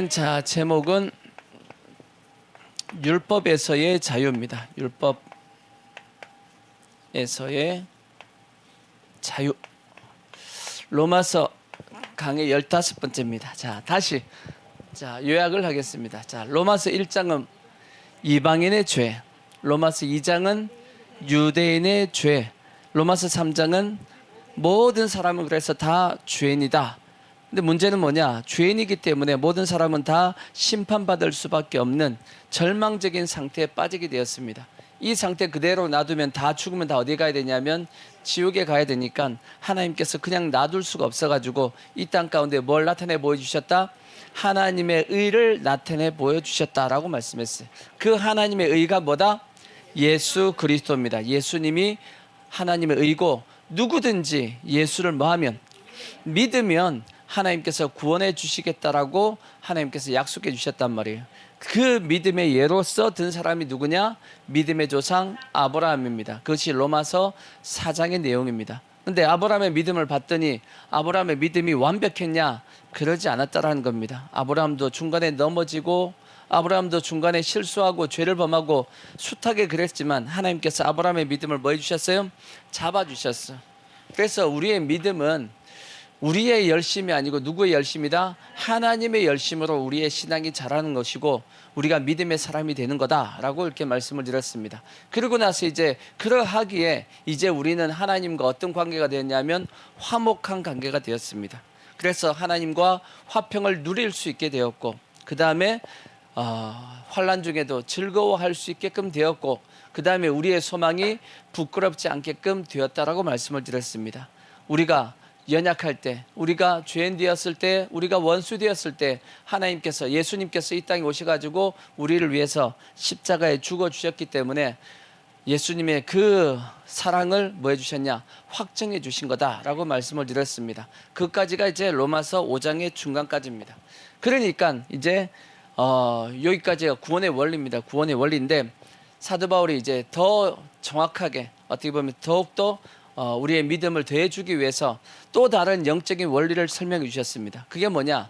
자, 제목은 율법에서의 자유입니다. 율법에서의 자유. 로마서 강의 15번째입니다. 자, 다시 요약을 하겠습니다. 자, 로마서 1장은 이방인의 죄, 로마서 2장은 유대인의 죄, 로마서 3장은 모든 사람은 그래서 다 죄인이다. 근데 문제는 뭐냐? 죄인이기 때문에 모든 사람은 다 심판받을 수밖에 없는 절망적인 상태에 빠지게 되었습니다. 이 상태 그대로 놔두면 다 죽으면 다 어디 가야 되냐면 지옥에 가야 되니까 하나님께서 그냥 놔둘 수가 없어가지고 이 땅 가운데 뭘 나타내 보여주셨다? 하나님의 의를 나타내 보여주셨다라고 말씀했어요. 그 하나님의 의가 뭐다? 예수 그리스도입니다. 예수님이 하나님의 의고 누구든지 예수를 뭐하면 믿으면 하나님께서 구원해 주시겠다라고 하나님께서 약속해 주셨단 말이에요. 그 믿음의 예로서 든 사람이 누구냐? 믿음의 조상 아브라함입니다. 그것이 로마서 4장의 내용입니다. 근데 아브라함의 믿음을 봤더니 아브라함의 믿음이 완벽했냐? 그러지 않았다라는 겁니다. 아브라함도 중간에 넘어지고 아브라함도 중간에 실수하고 죄를 범하고 숱하게 그랬지만 하나님께서 아브라함의 믿음을 뭐 해주셨어요? 잡아주셨어요. 그래서 우리의 믿음은 우리의 열심이 아니고 누구의 열심이다? 하나님의 열심으로 우리의 신앙이 자라는 것이고 우리가 믿음의 사람이 되는 거다라고 이렇게 말씀을 드렸습니다. 그러고 나서 이제 그러하기에 이제 우리는 하나님과 어떤 관계가 되었냐면 화목한 관계가 되었습니다. 그래서 하나님과 화평을 누릴 수 있게 되었고 그 다음에 환난 중에도 즐거워할 수 있게끔 되었고 그 다음에 우리의 소망이 부끄럽지 않게끔 되었다라고 말씀을 드렸습니다. 우리가 연약할 때, 우리가 죄인 되었을 때, 우리가 원수 되었을 때 하나님께서 예수님께서 이 땅에 오셔가지고 우리를 위해서 십자가에 죽어주셨기 때문에 예수님의 그 사랑을 뭐 해주셨냐? 확정해 주신 거다라고 말씀을 드렸습니다. 그까지가 이제 로마서 5장의 중간까지입니다. 그러니까 이제 여기까지가 구원의 원리입니다. 구원의 원리인데 사도 바울이 이제 더 정확하게 어떻게 보면 더욱더 우리의 믿음을 더해주기 위해서 또 다른 영적인 원리를 설명해 주셨습니다. 그게 뭐냐?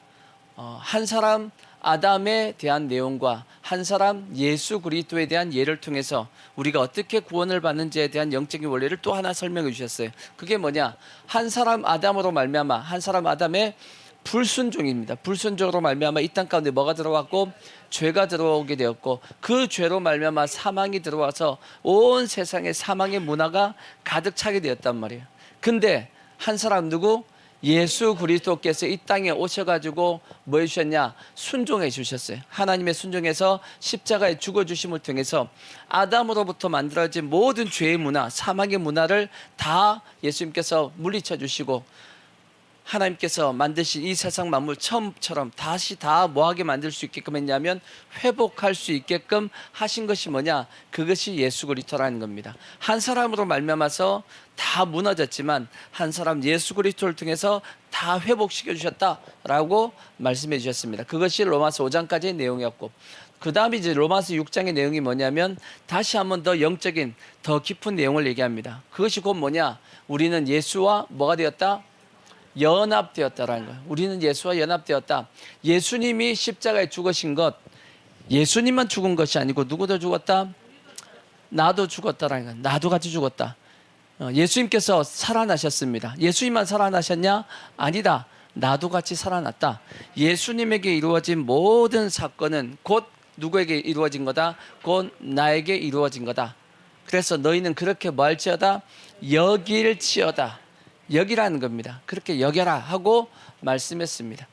한 사람 아담에 대한 내용과 한 사람 예수 그리스도에 대한 예를 통해서 우리가 어떻게 구원을 받는지에 대한 영적인 원리를 또 하나 설명해 주셨어요. 그게 뭐냐? 한 사람 아담으로 말미암아 한 사람 아담의 불순종입니다. 불순종으로 말미암아 이 땅 가운데 뭐가 들어왔고 죄가 들어오게 되었고 그 죄로 말미암아 사망이 들어와서 온 세상에 사망의 문화가 가득 차게 되었단 말이에요. 근데 한 사람 누구? 예수 그리스도께서 이 땅에 오셔가지고 뭐 해주셨냐? 순종해 주셨어요. 하나님의 순종해서 십자가에 죽어주심을 통해서 아담으로부터 만들어진 모든 죄의 문화, 사망의 문화를 다 예수님께서 물리쳐 주시고 하나님께서 만드신 이 세상 만물 처음처럼 다시 다 뭐하게 만들 수 있게끔 했냐면 회복할 수 있게끔 하신 것이 뭐냐? 그것이 예수 그리스도라는 겁니다. 한 사람으로 말미암아서 다 무너졌지만 한 사람 예수 그리스도를 통해서 다 회복시켜 주셨다라고 말씀해 주셨습니다. 그것이 로마서 5장까지의 내용이었고 그 다음에 이제 로마서 6장의 내용이 뭐냐면 다시 한번 더 영적인 더 깊은 내용을 얘기합니다. 그것이 곧 뭐냐? 우리는 예수와 뭐가 되었다? 연합되었다라는 거예요. 우리는 예수와 연합되었다. 예수님이 십자가에 죽으신 것, 예수님만 죽은 것이 아니고 누구도 죽었다? 나도 죽었다라는 거예요. 나도 같이 죽었다. 예수님께서 살아나셨습니다. 예수님만 살아나셨냐? 아니다. 나도 같이 살아났다. 예수님에게 이루어진 모든 사건은 곧 누구에게 이루어진 거다? 곧 나에게 이루어진 거다. 그래서 너희는 그렇게 뭐 할지어다? 여길지어다. 여기라는 겁니다. 그렇게 여겨라 하고 말씀했습니다.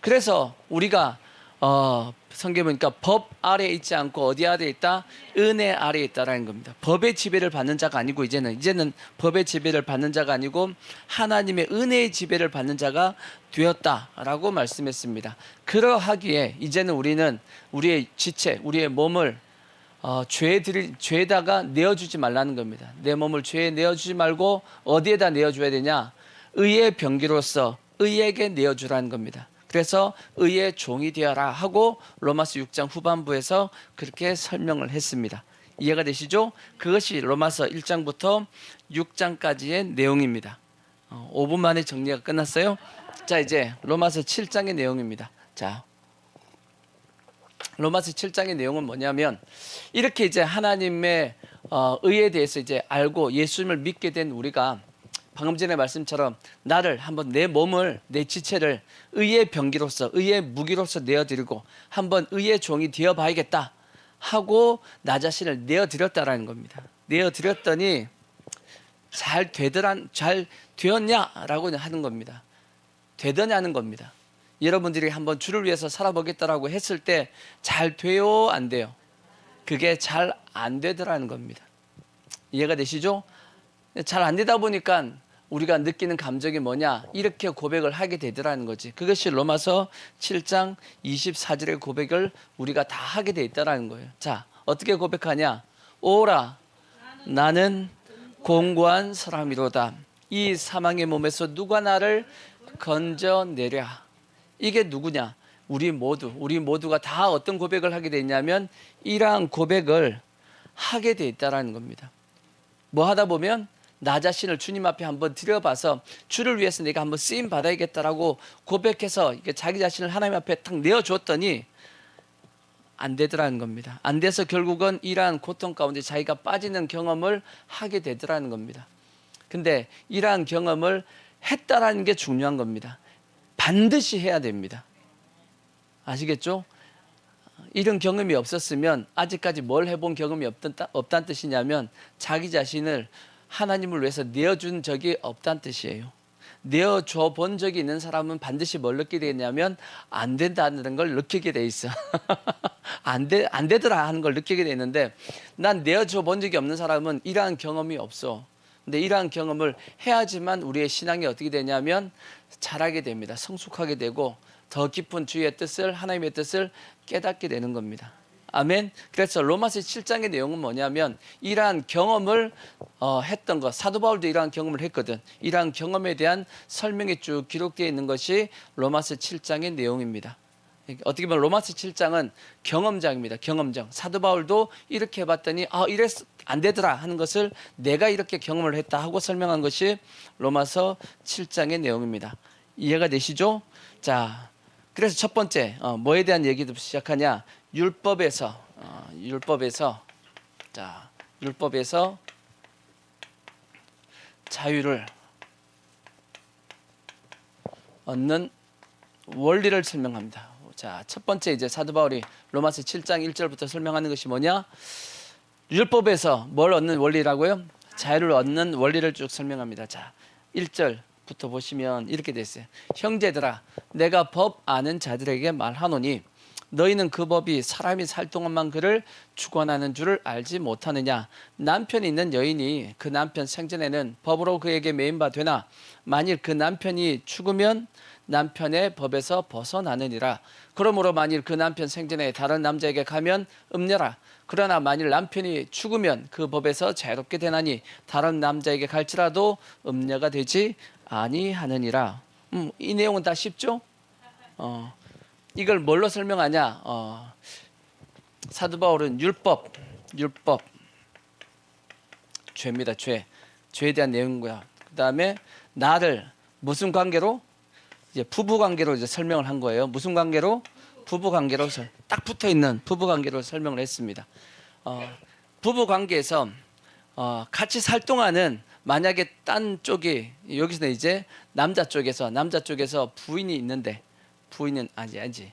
그래서 우리가 성경에 보니까 법 아래에 있지 않고 어디 아래에 있다? 은혜 아래에 있다라는 겁니다. 법의 지배를 받는 자가 아니고 이제는 법의 지배를 받는 자가 아니고 하나님의 은혜의 지배를 받는 자가 되었다라고 말씀했습니다. 그러하기에 이제는 우리는 우리의 지체, 우리의 몸을 죄에다가 내어주지 말라는 겁니다. 내 몸을 죄에 내어주지 말고 어디에다 내어줘야 되냐? 의의 병기로서 의에게 내어주라는 겁니다. 그래서 의의 종이 되어라 하고 로마서 6장 후반부에서 그렇게 설명을 했습니다. 이해가 되시죠? 그것이 로마서 1장부터 6장까지의 내용입니다. 5분 만에 정리가 끝났어요. 자, 이제 로마서 7장의 내용입니다. 자, 로마서 7장의 내용은 뭐냐면 이렇게 이제 하나님의 의에 대해서 이제 알고 예수님을 믿게 된 우리가 방금 전에 말씀처럼 나를 한번 내 몸을 내 지체를 의의 병기로서 의의 무기로서 내어드리고 한번 의의 종이 되어봐야겠다 하고 나 자신을 내어드렸다라는 겁니다. 내어드렸더니 잘 되었냐라고 하는 겁니다. 되더냐는 겁니다. 여러분들이 한번 주를 위해서 살아보겠다라고 했을 때 잘 돼요, 안 돼요? 그게 잘 안 되더라는 겁니다. 이해가 되시죠? 잘 안 되다 보니까 우리가 느끼는 감정이 뭐냐? 이렇게 고백을 하게 되더라는 거지. 그것이 로마서 7장 24절의 고백을 우리가 다 하게 돼 있다라는 거예요. 자, 어떻게 고백하냐? 오라, 나는 공고한 사람이로다. 이 사망의 몸에서 누가 나를 건져내랴. 이게 누구냐? 우리 모두가 다 어떤 고백을 하게 돼 있냐면 이러한 고백을 하게 돼 있다라는 겁니다. 뭐 하다 보면 나 자신을 주님 앞에 한번 들여봐서 주를 위해서 내가 한번 쓰임 받아야겠다라고 고백해서 이게 자기 자신을 하나님 앞에 탁 내어줬더니 안 되더라는 겁니다. 안 돼서 결국은 이러한 고통 가운데 자기가 빠지는 경험을 하게 되더라는 겁니다. 근데 이러한 경험을 했다라는 게 중요한 겁니다. 반드시 해야 됩니다. 아시겠죠? 이런 경험이 없었으면 아직까지 뭘 해본 경험이 없다는 뜻이냐면 자기 자신을 하나님을 위해서 내어준 적이 없다는 뜻이에요. 내어줘 본 적이 있는 사람은 반드시 뭘 느끼게 되냐면 안 된다는 걸 느끼게 돼 있어. 안 되더라 하는 걸 느끼게 돼 있는데 난 내어줘 본 적이 없는 사람은 이러한 경험이 없어. 근데 이러한 경험을 해야지만 우리의 신앙이 어떻게 되냐면 자라게 됩니다. 성숙하게 되고 더 깊은 주의 뜻을 하나님의 뜻을 깨닫게 되는 겁니다. 아멘. 그래서 로마서 7장의 내용은 뭐냐면 이러한 경험을 했던 것, 사도 바울도 이러한 경험을 했거든. 이러한 경험에 대한 설명이 쭉 기록되어 있는 것이 로마서 7장의 내용입니다. 어떻게 보면 로마서 7장은 경험장입니다. 경험장. 사도 바울도 이렇게 해봤더니 이래서 안 되더라 하는 것을 내가 이렇게 경험을 했다 하고 설명한 것이 로마서 7장의 내용입니다. 이해가 되시죠? 자, 그래서 첫 번째 뭐에 대한 얘기부터 시작하냐? 율법에서 자유를 얻는 원리를 설명합니다. 자, 첫 번째 이제 사도 바울이 로마서 7장 1절부터 설명하는 것이 뭐냐? 율법에서 뭘 얻는 원리라고요? 자유를 얻는 원리를 쭉 설명합니다. 자, 1절부터 보시면 이렇게 돼 있어요. 형제들아, 내가 법 아는 자들에게 말하노니 너희는 그 법이 사람이 살 동안만 그를 주관하는 줄을 알지 못하느냐? 남편이 있는 여인이 그 남편 생전에는 법으로 그에게 매인 바 되나 만일 그 남편이 죽으면 남편의 법에서 벗어나느니라. 그러므로 만일 그 남편 생전에 다른 남자에게 가면 음녀라. 그러나 만일 남편이 죽으면 그 법에서 자유롭게 되나니 다른 남자에게 갈지라도 음녀가 되지 아니하느니라. 이 내용은 다 쉽죠? 이걸 뭘로 설명하냐? 사도 바울은 율법, 죄입니다. 죄에 대한 내용이고요. 그 다음에 나를 무슨 관계로? 이제 부부 관계로 이제 설명을 한 거예요. 무슨 관계로? 부부 관계로 딱 붙어 있는 부부 관계로 설명을 했습니다. 부부 관계에서 같이 살 동안은 만약에 딴 쪽이 여기서 이제 남자 쪽에서 부인이 있는데 부인은 아니지.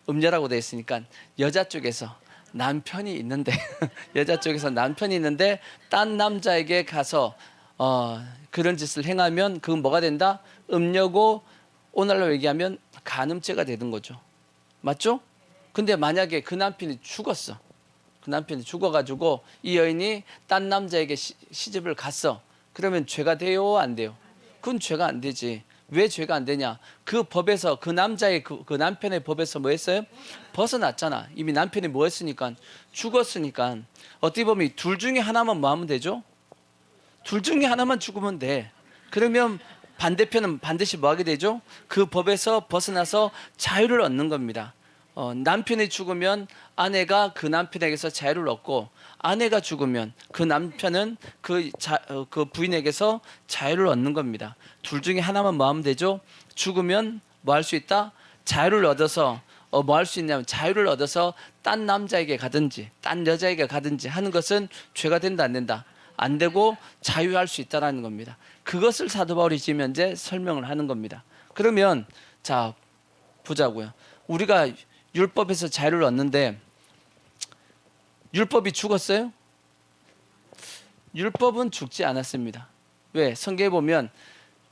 음녀라고 되어 있으니까 여자 쪽에서 남편이 있는데 딴 남자에게 가서 그런 짓을 행하면 그건 뭐가 된다? 음녀고 오늘날로 얘기하면 간음죄가 되는 거죠. 맞죠? 근데 만약에 그 남편이 죽었어. 그 남편이 죽어가지고 이 여인이 딴 남자에게 시집을 갔어. 그러면 죄가 돼요? 안 돼요? 그건 죄가 안 되지. 왜 죄가 안 되냐? 그 법에서 그 남자의 그 남편의 법에서 뭐 했어요? 벗어났잖아. 이미 남편이 뭐 했으니까? 죽었으니까. 어떻게 보면 둘 중에 하나만 뭐 하면 되죠? 둘 중에 하나만 죽으면 돼. 그러면 반대편은 반드시 뭐 하게 되죠? 그 법에서 벗어나서 자유를 얻는 겁니다. 남편이 죽으면 아내가 그 남편에게서 자유를 얻고 아내가 죽으면 그 남편은 그 부인에게서 자유를 얻는 겁니다. 둘 중에 하나만 뭐 하면 되죠? 죽으면 뭐 할 수 있다? 자유를 얻어서 뭐 할 수 있냐면 자유를 얻어서 딴 남자에게 가든지 딴 여자에게 가든지 하는 것은 죄가 된다 안 된다? 안 되고 자유할 수 있다라는 겁니다. 그것을 사도 바울이 지금 현재 설명을 하는 겁니다. 그러면 자 보자고요. 우리가 율법에서 자유를 얻는데 율법이 죽었어요? 율법은 죽지 않았습니다. 왜? 성경에 보면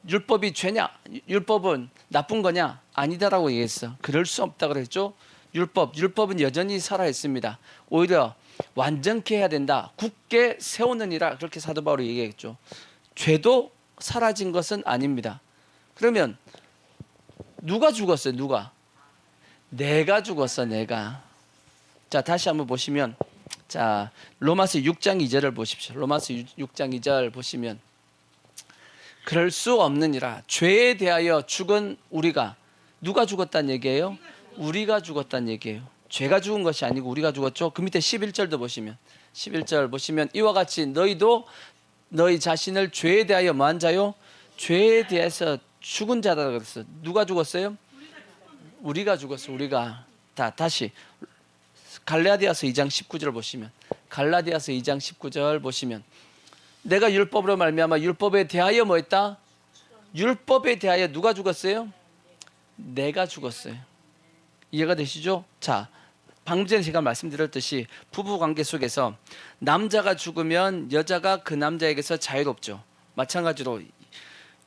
율법이 죄냐? 율법은 나쁜 거냐? 아니다라고 얘기했어. 그럴 수 없다 그랬죠. 율법은 여전히 살아 있습니다. 오히려 완전케 해야 된다. 굳게 세우느니라 그렇게 사도 바울이 얘기했죠. 죄도 사라진 것은 아닙니다. 그러면 누가 죽었어요? 누가? 내가 죽었어. 내가. 자 다시 한번 보시면 자 로마서 6장 2절을 보십시오. 로마서 6장 2절 보시면 그럴 수 없느니라. 죄에 대하여 죽은 우리가 누가 죽었다는 얘기예요? 우리가 죽었다는 얘기예요. 죄가 죽은 것이 아니고 우리가 죽었죠. 그 밑에 11절도 보시면 11절 보시면 이와 같이 너희도 너희 자신을 죄에 대하여 뭐한 자요? 죄에 대해서 죽은 자다 그랬어. 누가 죽었어요? 우리가 죽었어. 우리가. 다시 갈라디아서 2장 19절 보시면 갈라디아서 2장 19절 보시면 내가 율법으로 말미암아 율법에 대하여 뭐 했다? 율법에 대하여 누가 죽었어요? 내가 죽었어요. 이해가 되시죠? 자, 방금 전에 제가 말씀드렸듯이 부부 관계 속에서 남자가 죽으면 여자가 그 남자에게서 자유롭죠. 마찬가지로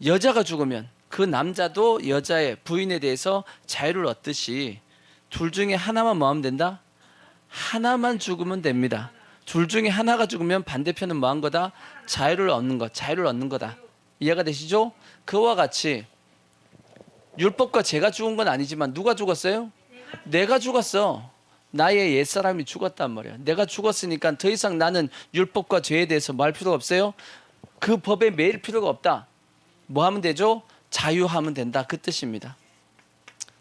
여자가 죽으면 그 남자도 여자의 부인에 대해서 자유를 얻듯이 둘 중에 하나만 뭐 하면 된다? 하나만 죽으면 됩니다. 둘 중에 하나가 죽으면 반대편은 뭐 한 거다? 자유를 얻는 것, 자유를 얻는 거다. 이해가 되시죠? 그와 같이 율법과 죄가 죽은 건 아니지만 누가 죽었어요? 내가 죽었어. 나의 옛사람이 죽었단 말이야. 내가 죽었으니까 더 이상 나는 율법과 죄에 대해서 뭐 할 필요가 없어요? 그 법에 매일 필요가 없다. 뭐 하면 되죠? 자유하면 된다. 그 뜻입니다.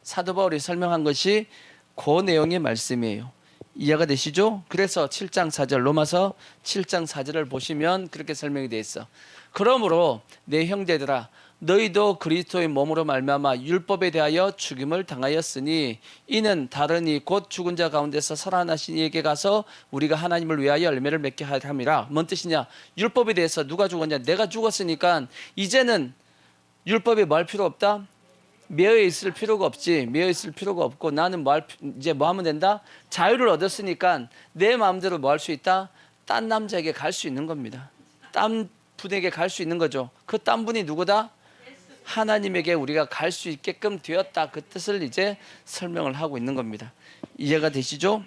사도 바울이 설명한 것이 그 내용의 말씀이에요. 이해가 되시죠? 그래서 7장 4절 로마서 7장 4절을 보시면 그렇게 설명이 되어 있어. 그러므로 내 형제들아 너희도 그리스도의 몸으로 말미암아 율법에 대하여 죽임을 당하였으니 이는 다르니 곧 죽은 자 가운데서 살아나신 이에게 가서 우리가 하나님을 위하여 열매를 맺게 함이라. 뭔 뜻이냐? 율법에 대해서 누가 죽었냐? 내가 죽었으니까 이제는 율법에 뭐 할 필요 없다? 매여 있을 필요가 없지. 매여 있을 필요가 없고 나는 이제 뭐 하면 된다? 자유를 얻었으니까 내 마음대로 뭐 할 수 있다? 딴 남자에게 갈 수 있는 겁니다. 딴 분에게 갈 수 있는 거죠. 그 딴 분이 누구다? 하나님에게 우리가 갈 수 있게끔 되었다. 그 뜻을 이제 설명을 하고 있는 겁니다. 이해가 되시죠?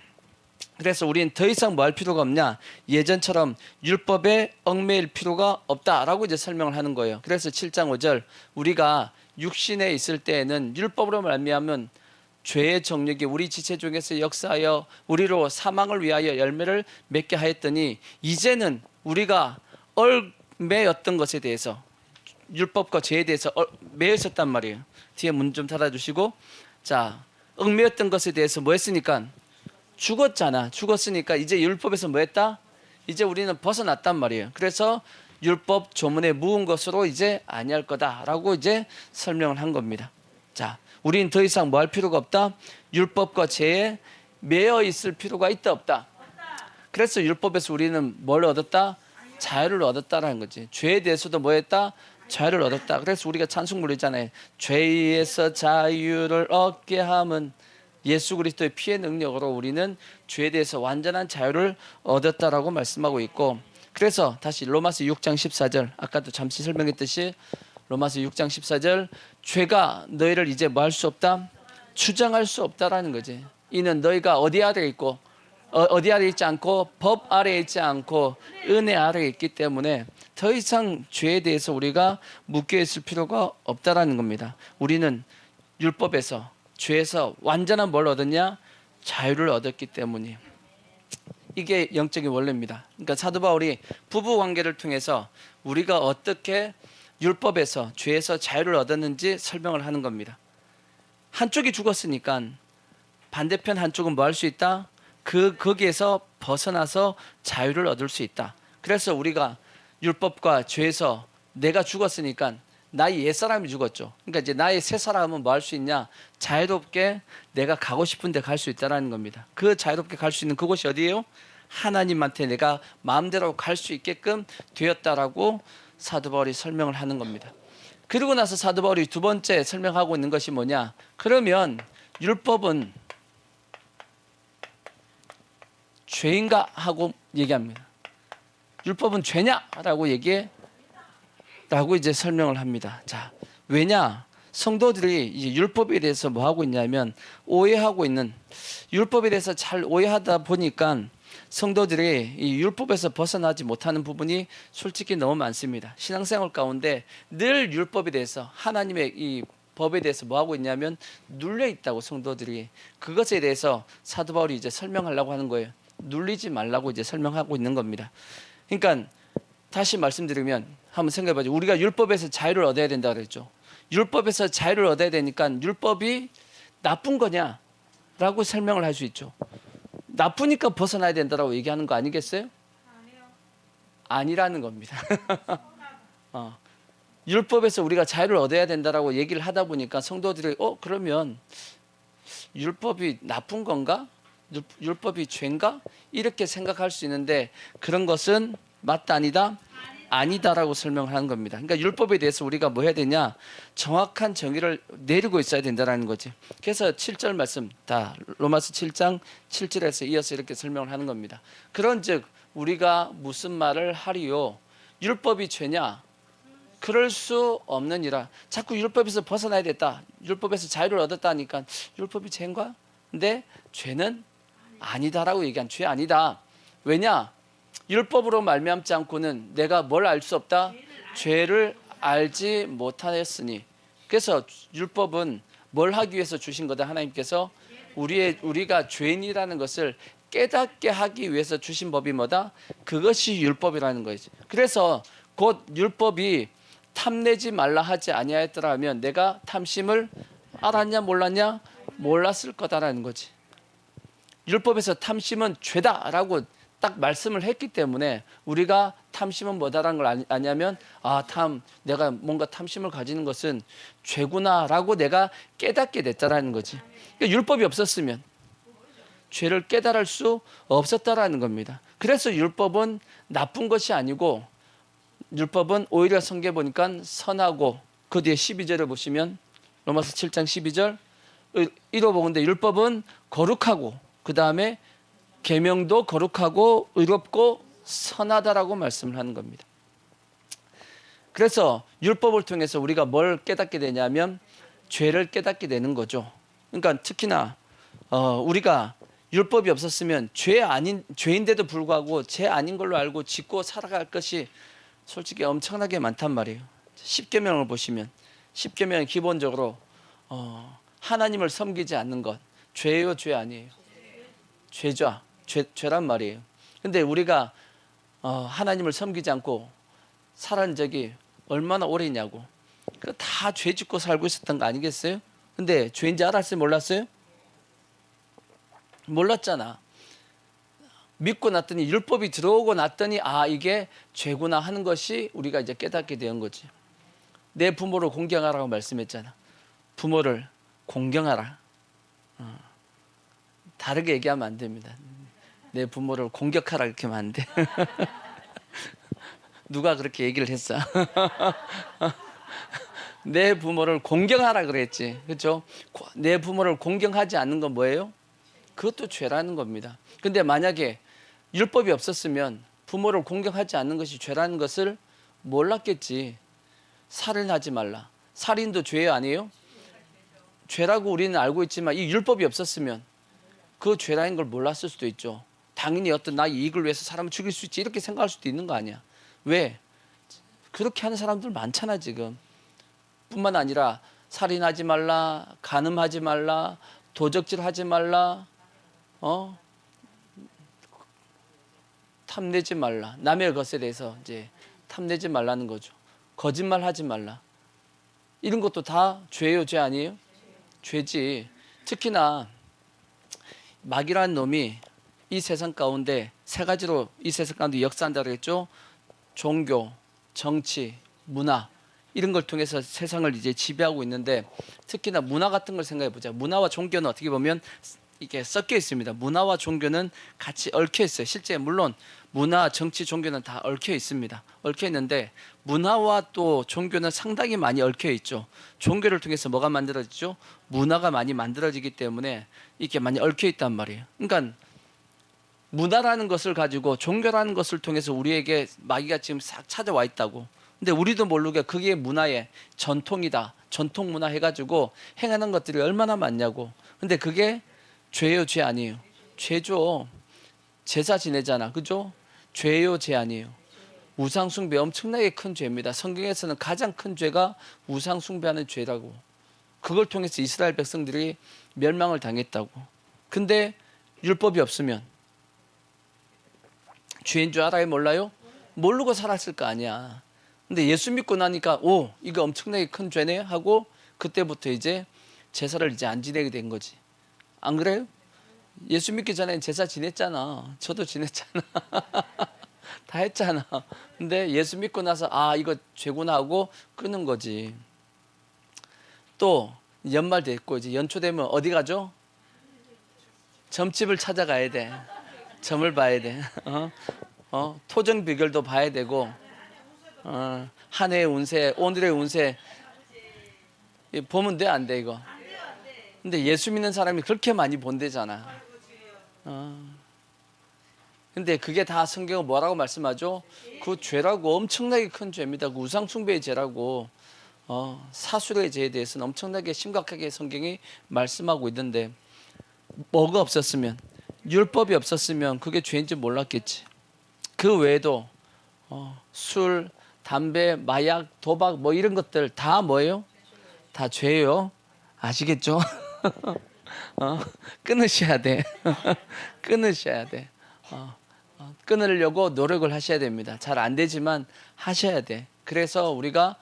그래서 우리는 더 이상 뭐 할 필요가 없냐? 예전처럼 율법에 얽매일 필요가 없다라고 이제 설명을 하는 거예요. 그래서 7장 5절 우리가 육신에 있을 때에는 율법으로 말미암은 죄의 정력이 우리 지체 중에서 역사하여 우리로 사망을 위하여 열매를 맺게 하였더니 이제는 우리가 얽매였던 것에 대해서 율법과 죄에 대해서 매여 있었단 말이에요. 뒤에 문 좀 닫아주시고 자 얽매였던 것에 대해서 뭐 했으니까 죽었잖아. 죽었으니까 이제 율법에서 뭐 했다? 이제 우리는 벗어났단 말이에요. 그래서 율법 조문에 묵은 것으로 이제 아니할 거다라고 이제 설명을 한 겁니다. 자, 우리는 더 이상 뭐 할 필요가 없다? 율법과 죄에 매여 있을 필요가 있다 없다? 그래서 율법에서 우리는 뭘 얻었다? 자유를 얻었다라는 거지. 죄에 대해서도 뭐 했다? 자유를 얻었다. 그래서 우리가 찬송 부르잖아요. 죄에서 자유를 얻게 함은 예수 그리스도의 피의 능력으로 우리는 죄에 대해서 완전한 자유를 얻었다라고 말씀하고 있고 그래서 다시 로마서 6장 14절 아까도 잠시 설명했듯이 로마서 6장 14절 죄가 너희를 이제 뭐 할 수 없다? 주장할 수 없다라는 거지. 이는 너희가 어디 아래에 있고 어디 아래에 있지 않고 법 아래에 있지 않고 은혜 아래에 있기 때문에 더 이상 죄에 대해서 우리가 묶여 있을 필요가 없다라는 겁니다. 우리는 율법에서 죄에서 완전한 뭘 얻었냐? 자유를 얻었기 때문이에요. 이게 영적인 원리입니다. 그러니까 사도 바울이 부부 관계를 통해서 우리가 어떻게 율법에서 죄에서 자유를 얻었는지 설명을 하는 겁니다. 한쪽이 죽었으니까 반대편 한쪽은 뭐 할 수 있다? 거기에서 벗어나서 자유를 얻을 수 있다. 그래서 우리가 율법과 죄에서 내가 죽었으니까 나의 옛사람이 죽었죠. 그러니까 이제 나의 새 사람은 뭐 할 수 있냐? 자유롭게 내가 가고 싶은 데 갈 수 있다라는 겁니다. 그 자유롭게 갈 수 있는 그곳이 어디예요? 하나님한테 내가 마음대로 갈 수 있게끔 되었다라고 사도 바울이 설명을 하는 겁니다. 그리고 나서 사도 바울이 두 번째 설명하고 있는 것이 뭐냐? 그러면 율법은 죄인가 하고 얘기합니다. 율법은 죄냐라고 라고 이제 설명을 합니다. 자, 왜냐? 성도들이 이제 율법에 대해서 뭐 하고 있냐면 오해하고 있는, 율법에 대해서 잘 오해하다 보니까 성도들이 이 율법에서 벗어나지 못하는 부분이 솔직히 너무 많습니다. 신앙생활 가운데 늘 율법에 대해서, 하나님의 이 법에 대해서 뭐 하고 있냐면 눌려 있다고. 성도들이 그것에 대해서 사도 바울이 이제 설명하려고 하는 거예요. 눌리지 말라고 이제 설명하고 있는 겁니다. 그러니까 다시 말씀드리면 한번 생각해 봐죠. 우리가 율법에서 자유를 얻어야 된다 그랬죠. 율법에서 자유를 얻어야 되니까 율법이 나쁜 거냐라고 설명을 할 수 있죠. 나쁘니까 벗어나야 된다라고 얘기하는 거 아니겠어요? 아니라는 겁니다. 율법에서 우리가 자유를 얻어야 된다라고 얘기를 하다 보니까 성도들이 그러면 율법이 나쁜 건가? 율법이 죄인가? 이렇게 생각할 수 있는데 그런 것은 맞다 아니다? 아니다라고 설명하는 겁니다. 그러니까 율법에 대해서 우리가 뭐 해야 되냐? 정확한 정의를 내리고 있어야 된다는 거지. 그래서 7절 말씀 다 로마서 7장 7절에서 이어서 이렇게 설명을 하는 겁니다. 그런즉 우리가 무슨 말을 하리요? 율법이 죄냐? 그럴 수 없느니라. 자꾸 율법에서 벗어나야 됐다. 율법에서 자유를 얻었다 하니까 율법이 죄인가? 근데 죄는 아니다라고 얘기한, 죄 아니다. 왜냐? 율법으로 말미암지 않고는 내가 뭘 알 수 없다? 죄를 알지 못하였으니. 그래서 율법은 뭘 하기 위해서 주신 거다? 하나님께서 우리가 죄인이라는 것을 깨닫게 하기 위해서 주신 법이 뭐다? 그것이 율법이라는 거지. 그래서 곧 율법이 탐내지 말라 하지 아니하였더라면 내가 탐심을 알았냐 몰랐냐? 몰랐을 거다라는 거지. 율법에서 탐심은 죄다라고 딱 말씀을 했기 때문에 우리가 탐심은 뭐다라는 걸 아냐면 내가 뭔가 탐심을 가지는 것은 죄구나라고 내가 깨닫게 됐다라는 거지. 그러니까 율법이 없었으면 죄를 깨달을 수 없었다라는 겁니다. 그래서 율법은 나쁜 것이 아니고 율법은 오히려 성경에 보니까 선하고, 그 뒤에 12절을 보시면 로마서 7장 12절 이로 보건대 율법은 거룩하고 그 다음에 계명도 거룩하고 의롭고 선하다라고 말씀을 하는 겁니다. 그래서 율법을 통해서 우리가 뭘 깨닫게 되냐면 죄를 깨닫게 되는 거죠. 그러니까 특히나 우리가 율법이 없었으면 죄인데도 불구하고 죄 아닌 걸로 알고 짓고 살아갈 것이 솔직히 엄청나게 많단 말이에요. 십계명을 보시면 십계명은 기본적으로 하나님을 섬기지 않는 것, 죄예요, 죄 아니에요? 죄죠. 죄란 말이에요. 근데 우리가 하나님을 섬기지 않고 살은 적이 얼마나 오래냐고. 다 죄 짓고 살고 있었던 거 아니겠어요? 근데 죄인지 알았어요, 몰랐어요? 몰랐잖아. 믿고 났더니, 율법이 들어오고 났더니 이게 죄구나 하는 것이 우리가 이제 깨닫게 된 거지. 내 부모를 공경하라고 말씀했잖아. 부모를 공경하라. 다르게 얘기하면 안 됩니다. 내 부모를 공격하라 이렇게 하면 안 돼. 누가 그렇게 얘기를 했어? 내 부모를 공경하라 그랬지. 그렇죠? 내 부모를 공경하지 않는 건 뭐예요? 그것도 죄라는 겁니다. 근데 만약에 율법이 없었으면 부모를 공경하지 않는 것이 죄라는 것을 몰랐겠지. 살인하지 말라. 살인도 죄 아니에요? 죄라고 우리는 알고 있지만 이 율법이 없었으면 그 죄라는 걸 몰랐을 수도 있죠. 당연히 어떤 나의 이익을 위해서 사람을 죽일 수 있지 이렇게 생각할 수도 있는 거 아니야. 왜? 그렇게 하는 사람들 많잖아 지금. 뿐만 아니라 살인하지 말라, 간음하지 말라, 도적질하지 말라, 탐내지 말라. 남의 것에 대해서 이제 탐내지 말라는 거죠. 거짓말하지 말라. 이런 것도 다 죄예요, 죄 아니에요? 죄지. 특히나 마귀라는 놈이 이 세상 가운데 세 가지로 이 세상 가운데 역사한다고 했죠. 종교, 정치, 문화, 이런 걸 통해서 세상을 이제 지배하고 있는데, 특히나 문화 같은 걸 생각해 보자. 문화와 종교는 어떻게 보면 이게 섞여 있습니다. 문화와 종교는 같이 얽혀 있어요. 실제 물론 문화, 정치, 종교는 다 얽혀 있습니다. 얽혀 있는데 문화와 또 종교는 상당히 많이 얽혀 있죠. 종교를 통해서 뭐가 만들어지죠? 문화가 많이 만들어지기 때문에 이게 많이 얽혀 있단 말이에요. 그러니까 문화라는 것을 가지고 종교라는 것을 통해서 우리에게 마귀가 지금 싹 찾아와 있다고. 근데 우리도 모르게 그게 문화의 전통이다, 전통 문화 해가지고 행하는 것들이 얼마나 많냐고. 근데 그게 죄요, 죄 아니에요? 죄죠. 제사 지내잖아, 그죠? 죄요, 죄 아니에요? 우상 숭배 엄청나게 큰 죄입니다. 성경에서는 가장 큰 죄가 우상 숭배하는 죄라고. 그걸 통해서 이스라엘 백성들이 멸망을 당했다고. 근데 율법이 없으면 죄인 줄 알아요, 몰라요? 모르고 살았을 거 아니야. 근데 예수 믿고 나니까 오, 이거 엄청나게 큰 죄네 하고 그때부터 이제 제사를 이제 안 지내게 된 거지. 안 그래요? 예수 믿기 전에 제사 지냈잖아. 저도 지냈잖아. 다 했잖아. 근데 예수 믿고 나서 아, 이거 죄구나 하고 끊은 거지. 또 연말 됐고 이제 연초 되면 어디 가죠? 점집을 찾아가야 돼. 점을 봐야 돼. 토정 비결도 봐야 되고, 한 해의 운세, 오늘의 운세 보면 돼, 안 돼, 이거? 근데 예수 믿는 사람이 그렇게 많이 본대잖아. 근데 그게 다 성경은 뭐라고 말씀하죠? 그 죄라고, 엄청나게 큰 죄입니다. 그 우상숭배의 죄라고. 사술의 죄에 대해서는 엄청나게 심각하게 성경이 말씀하고 있는데, 뭐가 없었으면, 율법이 없었으면 그게 죄인지 몰랐겠지. 그 외에도 술, 담배, 마약, 도박 뭐 이런 것들 다 뭐예요? 다 죄예요. 아시겠죠? 끊으셔야 돼. 끊으셔야 돼. 끊으려고 노력을 하셔야 됩니다. 잘 안 되지만 하셔야 돼. 그래서 우리가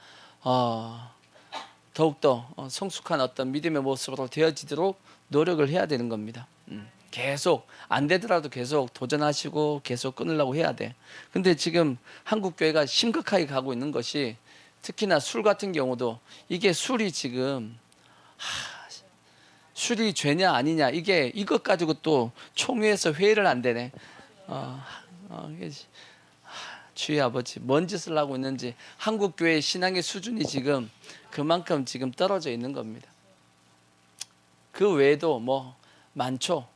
더욱더 성숙한 어떤 믿음의 모습으로 되어지도록 노력을 해야 되는 겁니다. 계속 안 되더라도 계속 도전하시고 계속 끊으려고 해야 돼. 근데 지금 한국 교회가 심각하게 가고 있는 것이 특히나 술 같은 경우도 이게 술이 지금 술이 죄냐 아니냐 이게 이것 가지고 또 총회에서 회의를 안 되네. 주의 아버지 뭔 짓을 하고 있는지 한국 교회의 신앙의 수준이 지금 그만큼 지금 떨어져 있는 겁니다. 그 외에도 뭐 많죠.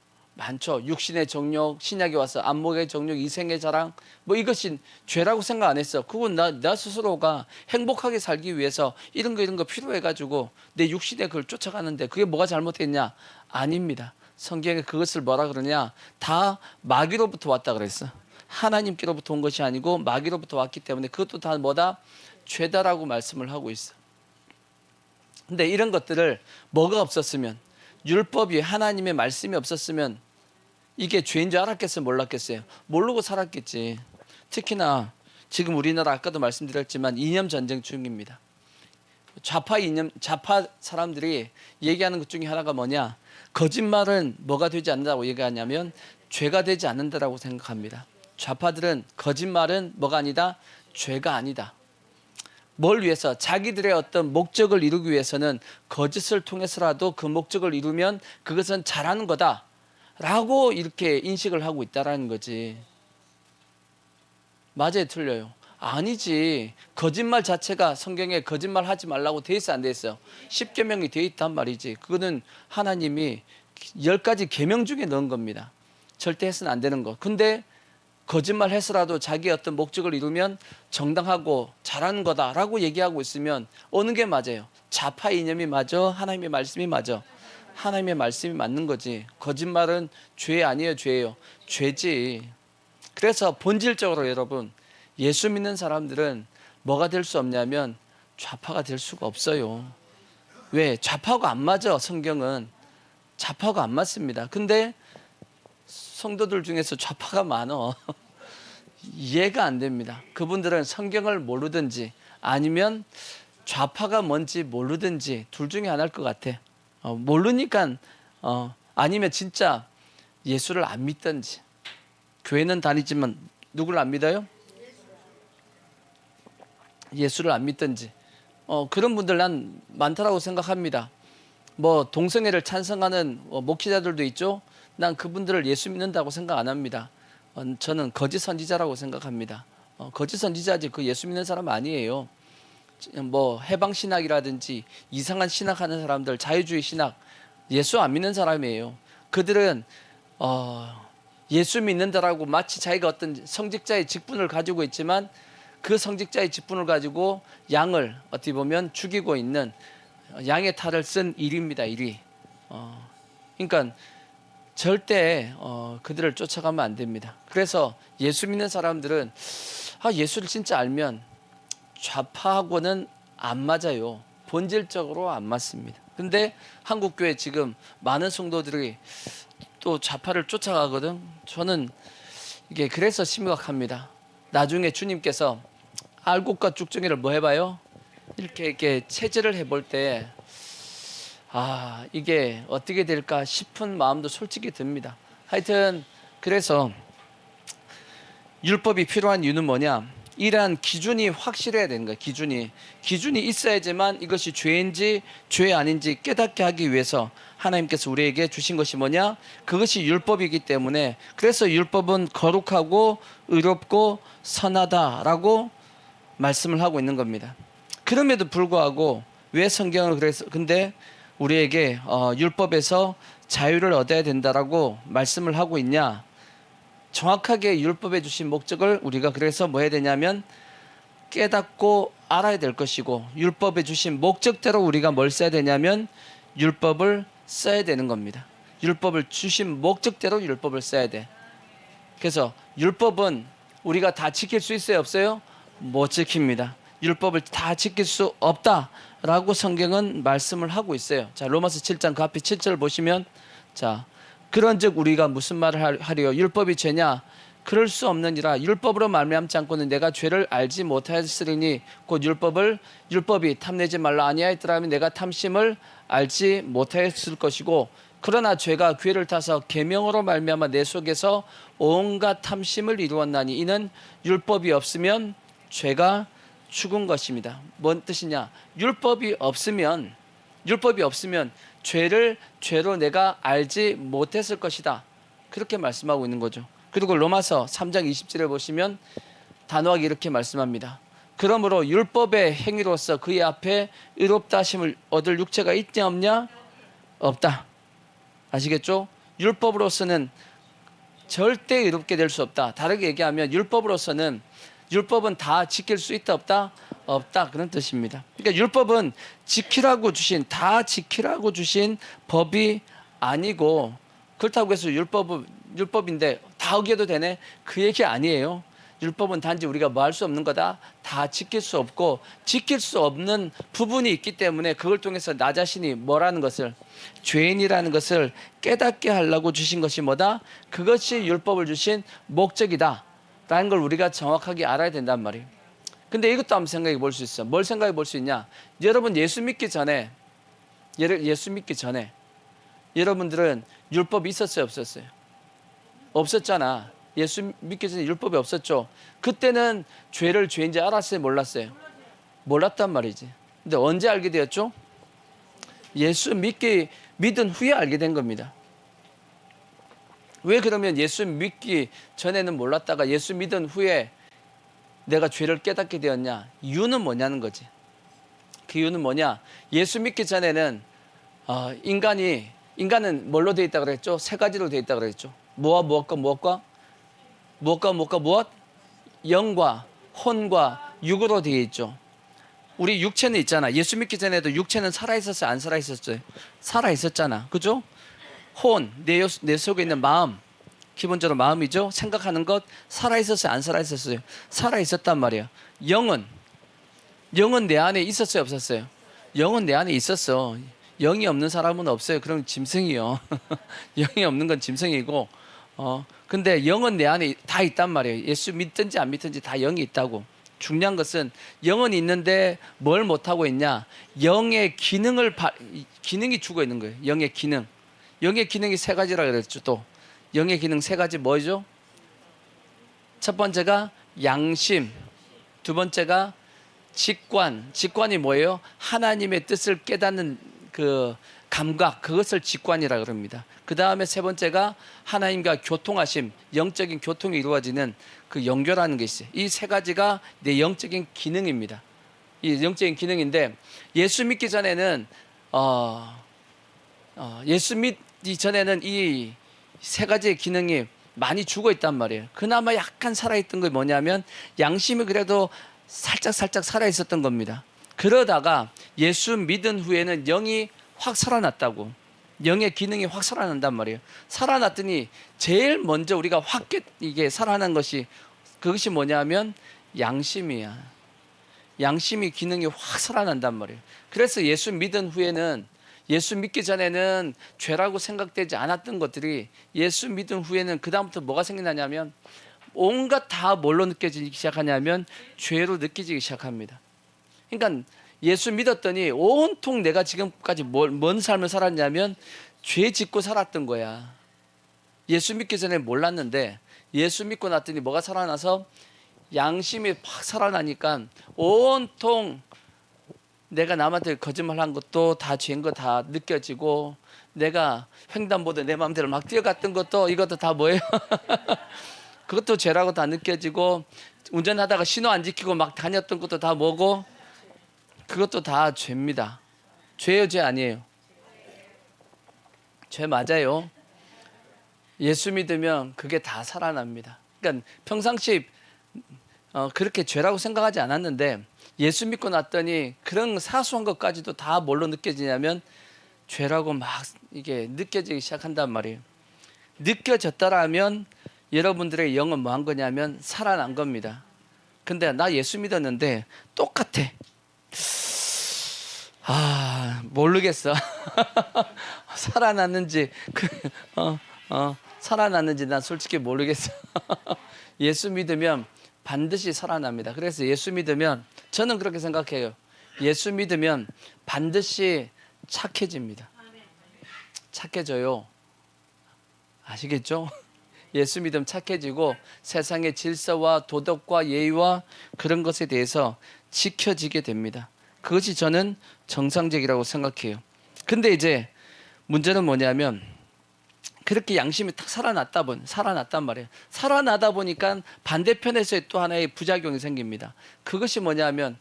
육신의 정욕, 신약에 와서 안목의 정욕, 이생의 자랑 뭐 이것이 죄라고 생각 안 했어. 그건 나 스스로가 행복하게 살기 위해서 이런 거 필요해가지고 내 육신의 그걸 쫓아가는데 그게 뭐가 잘못했냐? 아닙니다. 성경에 그것을 뭐라 그러냐? 다 마귀로부터 왔다 그랬어. 하나님께로부터 온 것이 아니고 마귀로부터 왔기 때문에 그것도 다 뭐다? 죄다라고 말씀을 하고 있어. 근데 이런 것들을 뭐가 없었으면 율법이 하나님의 말씀이 없었으면 이게 죄인 줄 알았겠어요? 몰랐겠어요? 모르고 살았겠지. 특히나 지금 우리나라 아까도 말씀드렸지만 이념 전쟁 중입니다. 좌파 사람들이 얘기하는 것 중에 하나가 뭐냐? 거짓말은 뭐가 되지 않는다고 얘기하냐면 죄가 되지 않는다라고 생각합니다. 좌파들은 거짓말은 뭐가 아니다? 죄가 아니다. 뭘 위해서? 자기들의 어떤 목적을 이루기 위해서는 거짓을 통해서라도 그 목적을 이루면 그것은 잘하는 거다 라고 이렇게 인식을 하고 있다라는 거지. 맞아요, 틀려요? 아니지. 거짓말 자체가 성경에 거짓말 하지 말라고 돼 있어, 안 돼 있어? 10계명이 돼 있단 말이지. 그거는 하나님이 10가지 계명 중에 넣은 겁니다. 절대 해서는 안 되는 거. 근데 거짓말 해서라도 자기의 어떤 목적을 이루면 정당하고 잘하는 거다라고 얘기하고 있으면 어느 게 맞아요? 좌파 이념이 맞아? 하나님의 말씀이 맞아? 하나님의 말씀이 맞는 거지. 거짓말은 죄 아니에요, 죄예요? 죄지. 그래서 본질적으로 여러분 예수 믿는 사람들은 뭐가 될 수 없냐면 좌파가 될 수가 없어요. 왜? 좌파하고 안 맞아. 성경은 좌파하고 안 맞습니다. 근데 성도들 중에서 좌파가 많어. 이해가 안 됩니다. 그분들은 성경을 모르든지 아니면 좌파가 뭔지 모르든지 둘 중에 하나일 것 같아. 모르니까 아니면 진짜 예수를 안 믿든지. 교회는 다니지만 누구를 안 믿어요? 예수를 안 믿든지 그런 분들 난 많다라고 생각합니다. 뭐 동성애를 찬성하는 목회자들도 있죠. 난 그분들을 예수 믿는다고 생각 안 합니다. 저는 거짓 선지자라고 생각합니다. 거짓 선지자지 그 예수 믿는 사람 아니에요. 뭐 해방 신학이라든지 이상한 신학하는 사람들, 자유주의 신학, 예수 안 믿는 사람이에요. 그들은 예수 믿는다라고 마치 자기가 어떤 성직자의 직분을 가지고 있지만 그 성직자의 직분을 가지고 양을 어떻게 보면 죽이고 있는 양의 탈을 쓴 일입니다. 일이. 그러니까 절대 그들을 쫓아가면 안 됩니다. 그래서 예수 믿는 사람들은 예수를 진짜 알면 좌파하고는 안 맞아요. 본질적으로 안 맞습니다. 근데 한국교회 지금 많은 성도들이 또 좌파를 쫓아가거든. 저는 이게 그래서 심각합니다. 나중에 주님께서 알곡과 쭉정이를 뭐 해봐요? 이렇게 체질을 해볼 때 이게 어떻게 될까 싶은 마음도 솔직히 듭니다. 하여튼 그래서 율법이 필요한 이유는 뭐냐? 이러한 기준이 확실해야 되는 거예요. 기준이 있어야지만 이것이 죄인지 죄 아닌지 깨닫게 하기 위해서 하나님께서 우리에게 주신 것이 뭐냐? 그것이 율법이기 때문에 그래서 율법은 거룩하고 의롭고 선하다라고 말씀을 하고 있는 겁니다. 그럼에도 불구하고 왜 성경을 그래서 근데 우리에게 율법에서 자유를 얻어야 된다라고 말씀을 하고 있냐? 정확하게 율법에 주신 목적을 우리가 그래서 뭐 해야 되냐면 깨닫고 알아야 될 것이고 율법에 주신 목적대로 우리가 뭘 써야 되냐면 율법을 써야 되는 겁니다. 율법을 주신 목적대로 율법을 써야 돼. 그래서 율법은 우리가 다 지킬 수 있어요? 없어요? 못 지킵니다. 율법을 다 지킬 수 없다라고 성경은 말씀을 하고 있어요. 자, 로마서 7장 그 앞에 7절 보시면 자, 그런즉 우리가 무슨 말을 하리요? 율법이 죄냐? 그럴 수 없느니라. 율법으로 말미암지 않고는 내가 죄를 알지 못하였으리니 곧 율법이 탐내지 말라 아니하였더라면 내가 탐심을 알지 못하였을 것이고 그러나 죄가 괴를 타서 계명으로 말미암아 내 속에서 온갖 탐심을 이루었나니 이는 율법이 없으면 죄가 죽은 것입니다. 뭔 뜻이냐? 율법이 없으면 죄를 죄로 내가 알지 못했을 것이다. 그렇게 말씀하고 있는 거죠. 그리고 로마서 3장 20절에 보시면 단호하게 이렇게 말씀합니다. 그러므로 율법의 행위로서 그의 앞에 의롭다 하심을 얻을 육체가 있냐 없냐? 없다. 아시겠죠? 율법으로서는 절대 의롭게 될 수 없다. 다르게 얘기하면 율법은 다 지킬 수 있다 없다? 없다. 그런 뜻입니다. 그러니까 율법은 다 지키라고 주신 법이 아니고 그렇다고 해서 율법인데 다 어겨도 되네? 그 얘기 아니에요. 율법은 단지 우리가 뭐 할 수 없는 거다. 다 지킬 수 없고 지킬 수 없는 부분이 있기 때문에 그걸 통해서 나 자신이 뭐라는 것을 죄인이라는 것을 깨닫게 하려고 주신 것이 뭐다? 그것이 율법을 주신 목적이다 라는 걸 우리가 정확하게 알아야 된단 말이에요. 근데 이것도 한번 생각해 볼 수 있어. 뭘 생각해 볼 수 있냐? 여러분 예수 믿기 전에 여러분들은 율법이 있었어요 없었어요? 없었잖아. 예수 믿기 전에 율법이 없었죠. 그때는 죄를 죄인지 알았어요 몰랐어요? 몰랐단 말이지. 근데 언제 알게 되었죠? 예수 믿은 후에 알게 된 겁니다. 왜 그러면 예수 믿기 전에는 몰랐다가 예수 믿은 후에 내가 죄를 깨닫게 되었냐? 이유는 뭐냐는 거지. 그 이유는 뭐냐? 예수 믿기 전에는 인간은 뭘로 되어 있다 그랬죠? 세 가지로 되어 있다 그랬죠. 무엇과? 영과 혼과 육으로 되어 있죠. 우리 육체는 있잖아. 예수 믿기 전에도 육체는 살아있었어요? 안 살아있었어요? 살아있었잖아. 그죠? 혼, 내 속에 있는 마음, 기본적으로 마음이죠. 생각하는 것 살아있었어요? 안 살아있었어요? 살아있었단 말이야. 영은 내 안에 있었어요? 없었어요? 영은 내 안에 있었어. 영이 없는 사람은 없어요. 그럼 짐승이요. 영이 없는 건 짐승이고 근데 영은 내 안에 다 있단 말이에요. 예수 믿든지 안 믿든지 다 영이 있다고. 중요한 것은 영은 있는데 뭘 못하고 있냐? 영의 기능이 죽어 있는 거예요. 영의 기능이 세 가지라 그랬죠. 또 영의 기능 세 가지 뭐죠? 첫 번째가 양심, 두 번째가 직관이 뭐예요? 하나님의 뜻을 깨닫는 그 감각, 그것을 직관이라 그럽니다. 그 다음에 세 번째가 하나님과 교통하심, 영적인 교통이 이루어지는 그 연결하는 게 있어요. 이 세 가지가 내 영적인 기능입니다. 이 영적인 기능인데, 예수 믿기 전에는 예수 믿기 전에는 이 세 가지의 기능이 많이 죽어 있단 말이에요. 그나마 약간 살아있던 게 뭐냐면 양심이 그래도 살짝 살아 있었던 겁니다. 그러다가 예수 믿은 후에는 영이 확 살아났다고. 영의 기능이 확 살아난단 말이에요. 살아났더니 제일 먼저 우리가 확 이게 살아난 것이, 그것이 뭐냐면 양심이야. 양심이 기능이 확 살아난단 말이에요. 그래서 예수 믿은 후에는, 예수 믿기 전에는 죄라고 생각되지 않았던 것들이 예수 믿은 후에는 그 다음부터 뭐가 생겨나냐면 온갖 다 뭘로 느껴지기 시작하냐면 죄로 느껴지기 시작합니다. 그러니까 예수 믿었더니 온통 내가 지금까지 뭔 삶을 살았냐면 죄 짓고 살았던 거야. 예수 믿기 전에 몰랐는데 예수 믿고 났더니 뭐가 살아나서 양심이 확 살아나니까 온통 내가 남한테 거짓말한 것도 다 죄인 거 다 느껴지고, 내가 횡단보도 내 마음대로 막 뛰어갔던 것도, 이것도 다 뭐예요? 그것도 죄라고 다 느껴지고, 운전하다가 신호 안 지키고 막 다녔던 것도 다 뭐고, 그것도 다 죄입니다. 죄예요, 죄 아니에요? 죄 맞아요. 예수 믿으면 그게 다 살아납니다. 그러니까 평상시 그렇게 죄라고 생각하지 않았는데 예수 믿고 났더니 그런 사소한 것까지도 다 뭘로 느껴지냐면 죄라고 막 이게 느껴지기 시작한단 말이에요. 느껴졌다라면 여러분들의 영은 뭐 한 거냐면 살아난 겁니다. 근데 나 예수 믿었는데 똑같아. 모르겠어. 살아났는지 살아났는지 난 솔직히 모르겠어. 예수 믿으면 반드시 살아납니다. 그래서 예수 믿으면, 저는 그렇게 생각해요. 예수 믿으면 반드시 착해집니다. 착해져요. 아시겠죠? 예수 믿으면 착해지고 세상의 질서와 도덕과 예의와 그런 것에 대해서 지켜지게 됩니다. 그것이 저는 정상적이라고 생각해요. 근데 문제는 뭐냐면 그렇게 양심이 탁 살아났단 말이에요. 살아나다 보니까 반대편에서 또 하나의 부작용이 생깁니다. 그것이 뭐냐면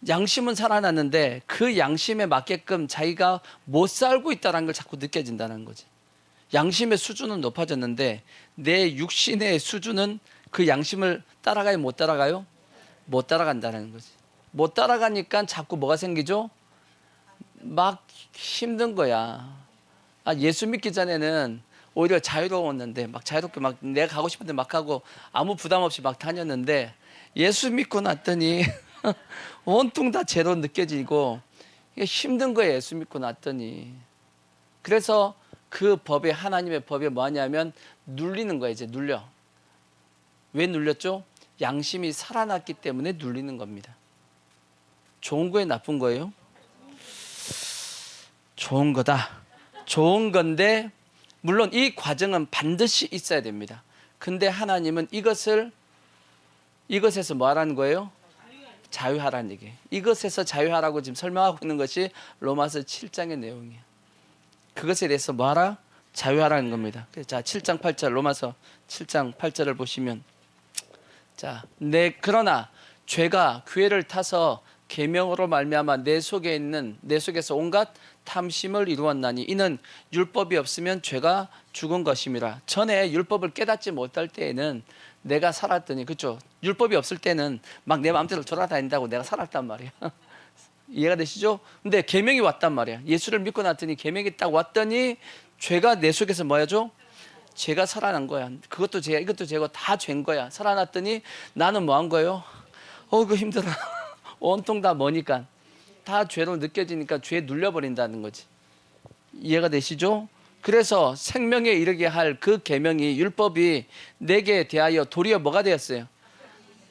양심은 살아났는데 그 양심에 맞게끔 자기가 못 살고 있다는 걸 자꾸 느껴진다는 거지. 양심의 수준은 높아졌는데 내 육신의 수준은 그 양심을 따라가요, 못 따라가요? 못 따라간다는 거지. 못 따라가니까 자꾸 뭐가 생기죠? 막 힘든 거야. 예수 믿기 전에는 오히려 자유로웠는데 막 자유롭게 막 내가 가고 싶은데 막 하고 아무 부담 없이 막 다녔는데 예수 믿고 났더니 온통 다 죄로 느껴지고 이게 힘든 거예요. 예수 믿고 났더니. 그래서 그 법에, 하나님의 법에 뭐 하냐면 눌리는 거예요. 이제 눌려. 왜 눌렸죠? 양심이 살아났기 때문에 눌리는 겁니다. 좋은 거예요, 나쁜 거예요? 좋은 거다. 좋은 건데 물론 이 과정은 반드시 있어야 됩니다. 근데 하나님은 이것에서 뭐 하라는 거예요? 자유하라는 얘기예요. 이것에서 자유하라고 지금 설명하고 있는 것이 로마서 7장의 내용이에요. 그것에 대해서 뭐 하라? 자유하라는 겁니다. 자, 7장 8절, 로마서 7장 8절을 보시면, 자, 그러나 죄가 기회를 타서 계명으로 말미암아 내 속에서 온갖 탐심을 이루었나니 이는 율법이 없으면 죄가 죽은 것임이라. 전에 율법을 깨닫지 못할 때에는 내가 살았더니, 그렇죠? 율법이 없을 때는 막 내 마음대로 돌아다닌다고 내가 살았단 말이야. 이해가 되시죠? 근데 계명이 왔단 말이야. 예수를 믿고 났더니 계명이 딱 왔더니 죄가 내 속에서 뭐야죠? 죄가 살아난 거야. 그것도 죄야, 이것도 죄고 다 죄인 거야. 살아났더니 나는 뭐 한 거예요? 그 힘들어. 온통 다 뭐니까 다 죄로 느껴지니까 죄에 눌려버린다는 거지. 이해가 되시죠? 그래서 생명에 이르게 할 그 계명이, 율법이 내게 대하여 도리어 뭐가 되었어요?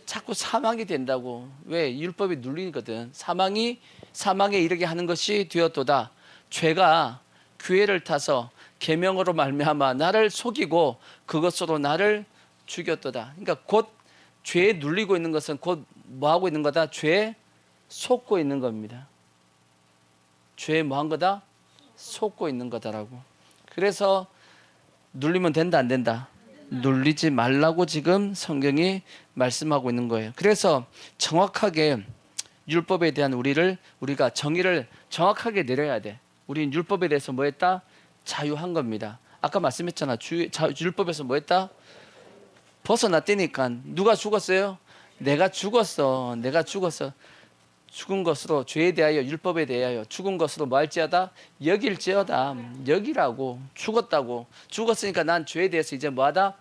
자꾸 사망이 된다고. 왜? 율법이 눌리거든. 사망에 이르게 하는 것이 되었도다. 죄가 기회를 타서 계명으로 말미암아 나를 속이고 그것으로 나를 죽였도다. 그러니까 곧 죄에 눌리고 있는 것은 곧 뭐 하고 있는 거다? 죄에 속고 있는 겁니다. 죄에 뭐 한 거다? 속고 있는 거다라고. 그래서 눌리면 된다 안 된다? 눌리지 말라고 지금 성경이 말씀하고 있는 거예요. 그래서 정확하게 율법에 대한 우리가 정의를 정확하게 내려야 돼. 우리는 율법에 대해서 뭐 했다? 자유한 겁니다. 아까 말씀했잖아. 율법에서 뭐 했다? 벗어났다니까. 누가 죽었어요? 내가 죽었어. 죽은 것으로 죄에 대하여 율법에 대하여 죽은 것으로 뭐 할지어다? 여길지어다. 여기라고. 죽었다고. 죽었으니까 난 죄에 대해서 이제 뭐하다?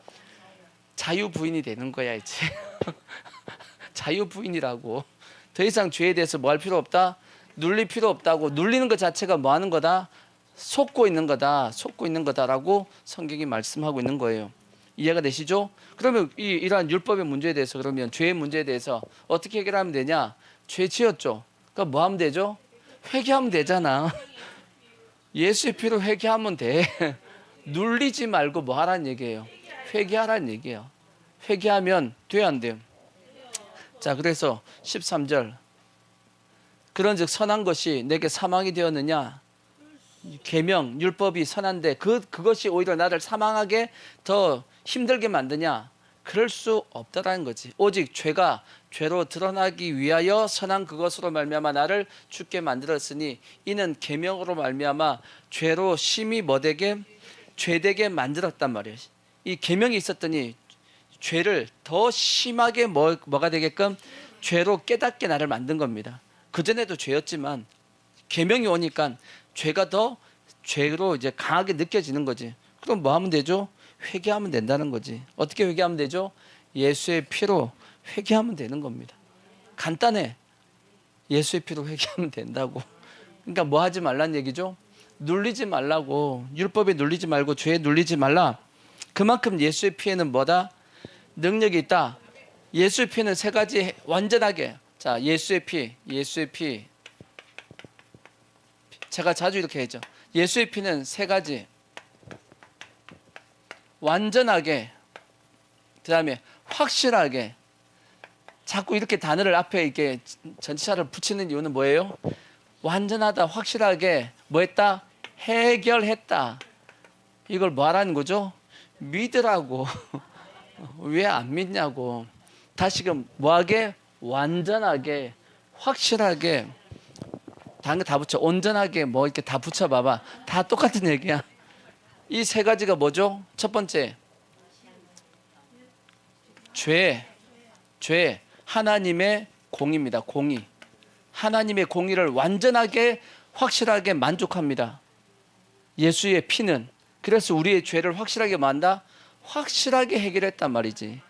자유부인이 되는 거야 이제. 자유부인이라고. 더 이상 죄에 대해서 뭐 할 필요 없다? 눌릴 필요 없다고. 눌리는 것 자체가 뭐 하는 거다? 속고 있는 거다. 속고 있는 거다라고 성경이 말씀하고 있는 거예요. 이해가 되시죠? 그러면 이러한 율법의 문제에 대해서, 그러면 죄의 문제에 대해서 어떻게 해결하면 되냐? 죄 지었죠. 그러니까 뭐 하면 되죠? 회개하면 되잖아. 예수의 피로 회개하면 돼. 눌리지 말고 뭐 하라는 얘기예요? 회개하라는 얘기예요. 회개하면 돼요, 안 돼요? 자, 그래서 13절. 그런즉 선한 것이 내게 사망이 되었느냐? 계명, 율법이 선한데 그것이 오히려 나를 사망하게 더 힘들게 만드냐? 그럴 수 없다라는 거지. 오직 죄가 죄로 드러나기 위하여 선한 그것으로 말미암아 나를 죽게 만들었으니 이는 계명으로 말미암아 죄로 심히 뭐되게 죄되게 만들었단 말이에요. 이 계명이 있었더니 죄를 더 심하게 뭐가 되게끔 죄로 깨닫게 나를 만든 겁니다. 그전에도 죄였지만 계명이 오니까 죄가 더 죄로 이제 강하게 느껴지는 거지. 그럼 뭐 하면 되죠? 회개하면 된다는 거지. 어떻게 회개하면 되죠? 예수의 피로 회개하면 되는 겁니다. 간단해. 예수의 피로 회개하면 된다고. 그러니까 뭐 하지 말란 얘기죠? 눌리지 말라고. 율법에 눌리지 말고 죄에 눌리지 말라. 그만큼 예수의 피에는 뭐다? 능력이 있다. 예수의 피는 세 가지 완전하게. 자, 예수의 피. 제가 자주 이렇게 했죠. 예수의 피는 세 가지. 완전하게, 그 다음에 확실하게. 자꾸 이렇게 단어를 앞에 이렇게 전치사를 붙이는 이유는 뭐예요? 완전하다, 확실하게 뭐 했다? 해결했다. 이걸 뭐 하라는 거죠? 믿으라고. 왜 안 믿냐고. 다시금 뭐하게? 완전하게, 확실하게. 다른 거 다 붙여. 온전하게 뭐 이렇게 다 붙여봐봐. 다 똑같은 얘기야. 이 세 가지가 뭐죠? 첫 번째, 죄. 하나님의 공의입니다. 공의. 하나님의 공의를 완전하게 확실하게 만족합니다. 예수의 피는. 그래서 우리의 죄를 확실하게 만다? 확실하게 해결했단 말이지.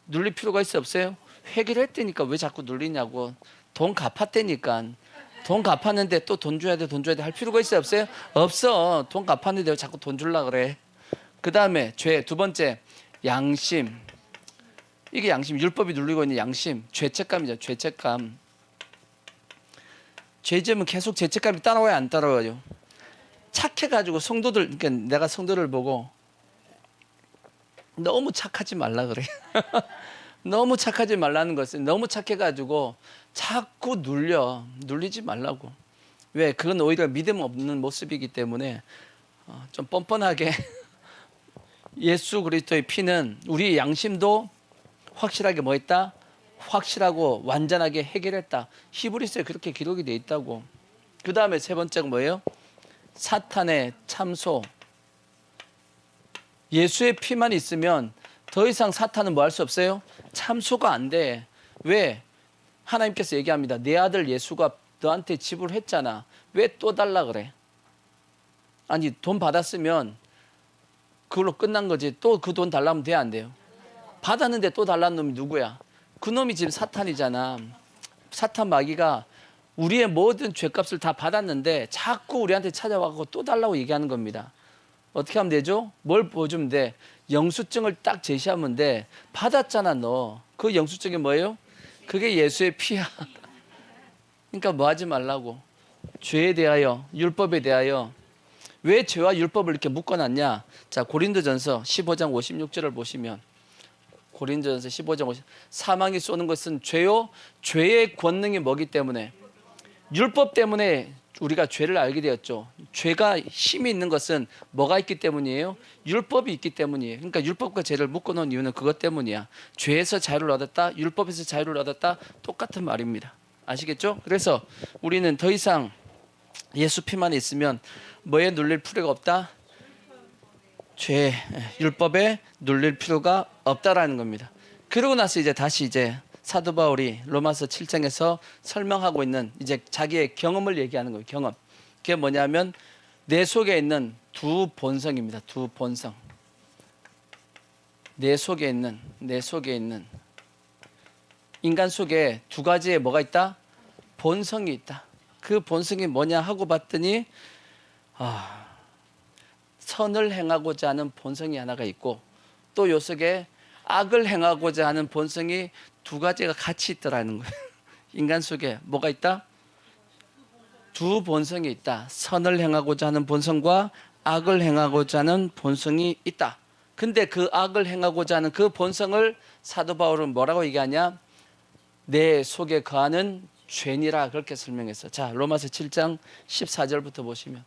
눌릴 필요가 있어 없어요? 해결했다니까 왜 자꾸 눌리냐고. 돈 갚았다니까. 돈 갚았는데 또 돈 줘야 돼 할 필요가 있어 없어요? 없어. 돈 갚았는데 왜 자꾸 돈 주려고 그래. 그 다음에 죄. 두 번째, 양심. 이게 양심. 율법이 눌리고 있는 양심. 죄책감이죠. 죄책감. 죄 지으면 계속 죄책감이 따라와요 안 따라와요? 착해가지고 성도들, 그러니까 내가 성도를 보고 너무 착하지 말라 그래. 너무 착하지 말라는 것은 너무 착해가지고 자꾸 눌리지 말라고. 왜? 그건 오히려 믿음 없는 모습이기 때문에 좀 뻔뻔하게 예수 그리스도의 피는 우리 양심도 확실하게 뭐 했다? 확실하고 완전하게 해결했다. 히브리서에 그렇게 기록이 돼 있다고. 그 다음에 세 번째가 뭐예요? 사탄의 참소. 예수의 피만 있으면 더 이상 사탄은 뭐 할 수 없어요? 참소가 안 돼. 왜? 하나님께서 얘기합니다. 내 아들 예수가 너한테 지불했잖아. 왜 또 달라 그래? 아니 돈 받았으면 그걸로 끝난 거지. 또 그 돈 달라면 돼 안 돼요? 받았는데 또 달라는 놈이 누구야? 그 놈이 지금 사탄이잖아. 사탄 마귀가 우리의 모든 죄값을 다 받았는데 자꾸 우리한테 찾아와서 또 달라고 얘기하는 겁니다. 어떻게 하면 되죠? 뭘 보여주면 돼? 영수증을 딱 제시하면 돼. 받았잖아 너. 그 영수증이 뭐예요? 그게 예수의 피야. 그러니까 뭐 하지 말라고. 죄에 대하여, 율법에 대하여. 왜 죄와 율법을 이렇게 묶어놨냐? 자, 고린도전서 15장 56절을 보시면 고린도전서 15장 50. 사망이 쏘는 것은 죄요. 죄의 권능이 뭐기 때문에 율법 때문에 우리가 죄를 알게 되었죠. 죄가 힘이 있는 것은 뭐가 있기 때문이에요? 율법이 있기 때문이에요. 그러니까 율법과 죄를 묶어놓은 이유는 그것 때문이야. 죄에서 자유를 얻었다, 율법에서 자유를 얻었다, 똑같은 말입니다. 아시겠죠? 그래서 우리는 더 이상 예수 피만 있으면 뭐에 눌릴 필요가 없다? 죄, 율법에 눌릴 필요가 없다라는 겁니다. 그러고 나서 이제 다시 이제 사도 바울이 로마서 7장에서 설명하고 있는 이제 자기의 경험을 얘기하는 거예요. 경험. 그게 뭐냐면 내 속에 있는 두 본성입니다. 두 본성. 내 속에 있는 인간 속에 두 가지의 뭐가 있다? 본성이 있다. 그 본성이 뭐냐 하고 봤더니 선을 행하고자 하는 본성이 하나가 있고 또 요 속에 악을 행하고자 하는 본성이 두 가지가 같이 있더라는 거예요. 인간 속에 뭐가 있다? 두 본성이 있다. 선을 행하고자 하는 본성과 악을 행하고자 하는 본성이 있다. 근데 그 악을 행하고자 하는 그 본성을 사도 바울은 뭐라고 얘기하냐? 내 속에 거하는 죄니라 그렇게 설명했어. 자, 로마서 7장 14절부터 보시면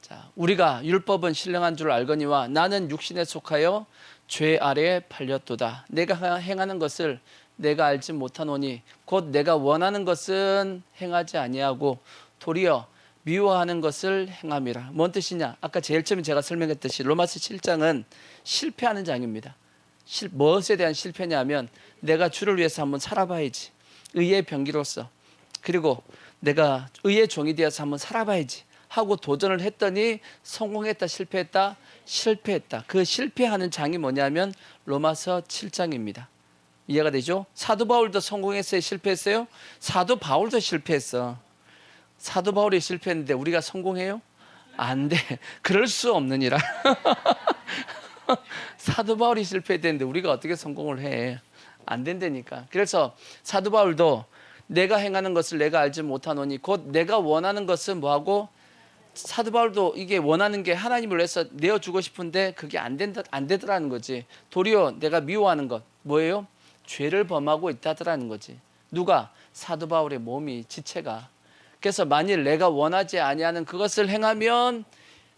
자, 우리가 율법은 신령한 줄 알거니와 나는 육신에 속하여 죄 아래에 팔렸도다. 내가 행하는 것을 내가 알지 못하노니 곧 내가 원하는 것은 행하지 아니하고 도리어 미워하는 것을 행함이라. 뭔 뜻이냐? 아까 제일 처음에 제가 설명했듯이 로마서 7장은 실패하는 장입니다. 무엇에 대한 실패냐면 내가 주를 위해서 한번 살아봐야지. 의의 병기로서. 그리고 내가 의의 종이 되어서 한번 살아봐야지 하고 도전을 했더니 성공했다, 실패했다, 실패했다. 그 실패하는 장이 뭐냐면 로마서 7장입니다. 이해가 되죠? 사도 바울도 성공했어요, 실패했어요? 사도 바울도 실패했어. 사도 바울이 실패했는데 우리가 성공해요? 안 돼. 그럴 수 없느니라. 사도 바울이 실패했는데 우리가 어떻게 성공을 해? 안 된다니까. 그래서 사도 바울도 내가 행하는 것을 내가 알지 못하노니 곧 내가 원하는 것은 뭐하고 사도 바울도 이게 원하는 게 하나님을 위해서 내어주고 싶은데 그게 안 되더라는 거지. 도리어 내가 미워하는 것 뭐예요? 죄를 범하고 있다더라는 거지. 누가? 사도 바울의 몸이 지체가. 그래서 만일 내가 원하지 아니하는 그것을 행하면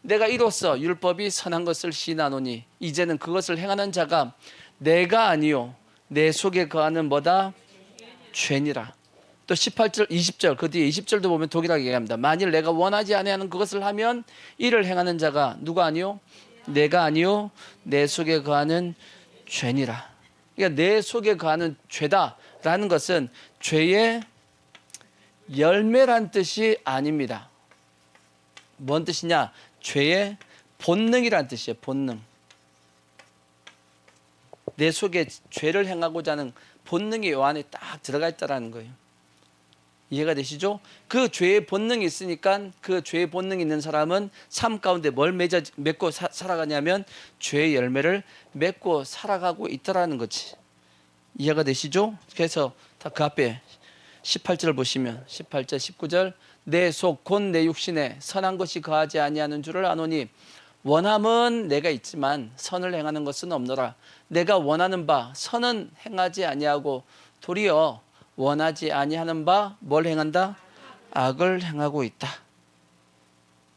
내가 이로써 율법이 선한 것을 시인하노니 이제는 그것을 행하는 자가 내가 아니요 내 속에 거하는 뭐다? 죄니라. 또 18절, 20절 그 뒤에 20절도 보면 동일하게 얘기합니다. 만일 내가 원하지 아니하는 그것을 하면 이를 행하는 자가 누가 아니요? 내가 아니요 내 속에 거하는 죄니라. 그러니까 내 속에 거하는 죄다라는 것은 죄의 열매란 뜻이 아닙니다. 뭔 뜻이냐? 죄의 본능이란 뜻이에요. 본능. 내 속에 죄를 행하고자 하는 본능이 요 안에 딱 들어가 있다라는 거예요. 이해가 되시죠? 그 죄의 본능이 있으니까 그 죄의 본능이 있는 사람은 삶 가운데 뭘 맺고 살아가냐면 죄의 열매를 맺고 살아가고 있다라는 거지. 이해가 되시죠? 그래서 다 그 앞에 18절 보시면 18절 19절 내 속 곧 내 육신에 선한 것이 거하지 아니하는 줄을 아노니 원함은 내가 있지만 선을 행하는 것은 없노라. 내가 원하는 바 선은 행하지 아니하고 도리어 원하지 아니하는 바 뭘 행한다? 악을 행하고 있다.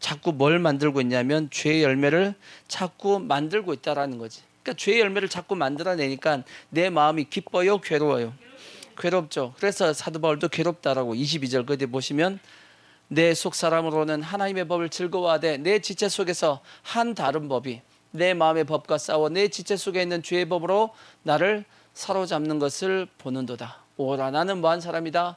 자꾸 뭘 만들고 있냐면 죄의 열매를 자꾸 만들고 있다라는 거지. 그러니까 죄의 열매를 자꾸 만들어내니까 내 마음이 기뻐요, 괴로워요? 괴롭죠. 그래서 사도 바울도 괴롭다라고 22절 그때 보시면 내 속 사람으로는 하나님의 법을 즐거워하되 내 지체 속에서 한 다른 법이 내 마음의 법과 싸워 내 지체 속에 있는 죄의 법으로 나를 사로잡는 것을 보는도다. 오라 나는 뭐한 사람이다?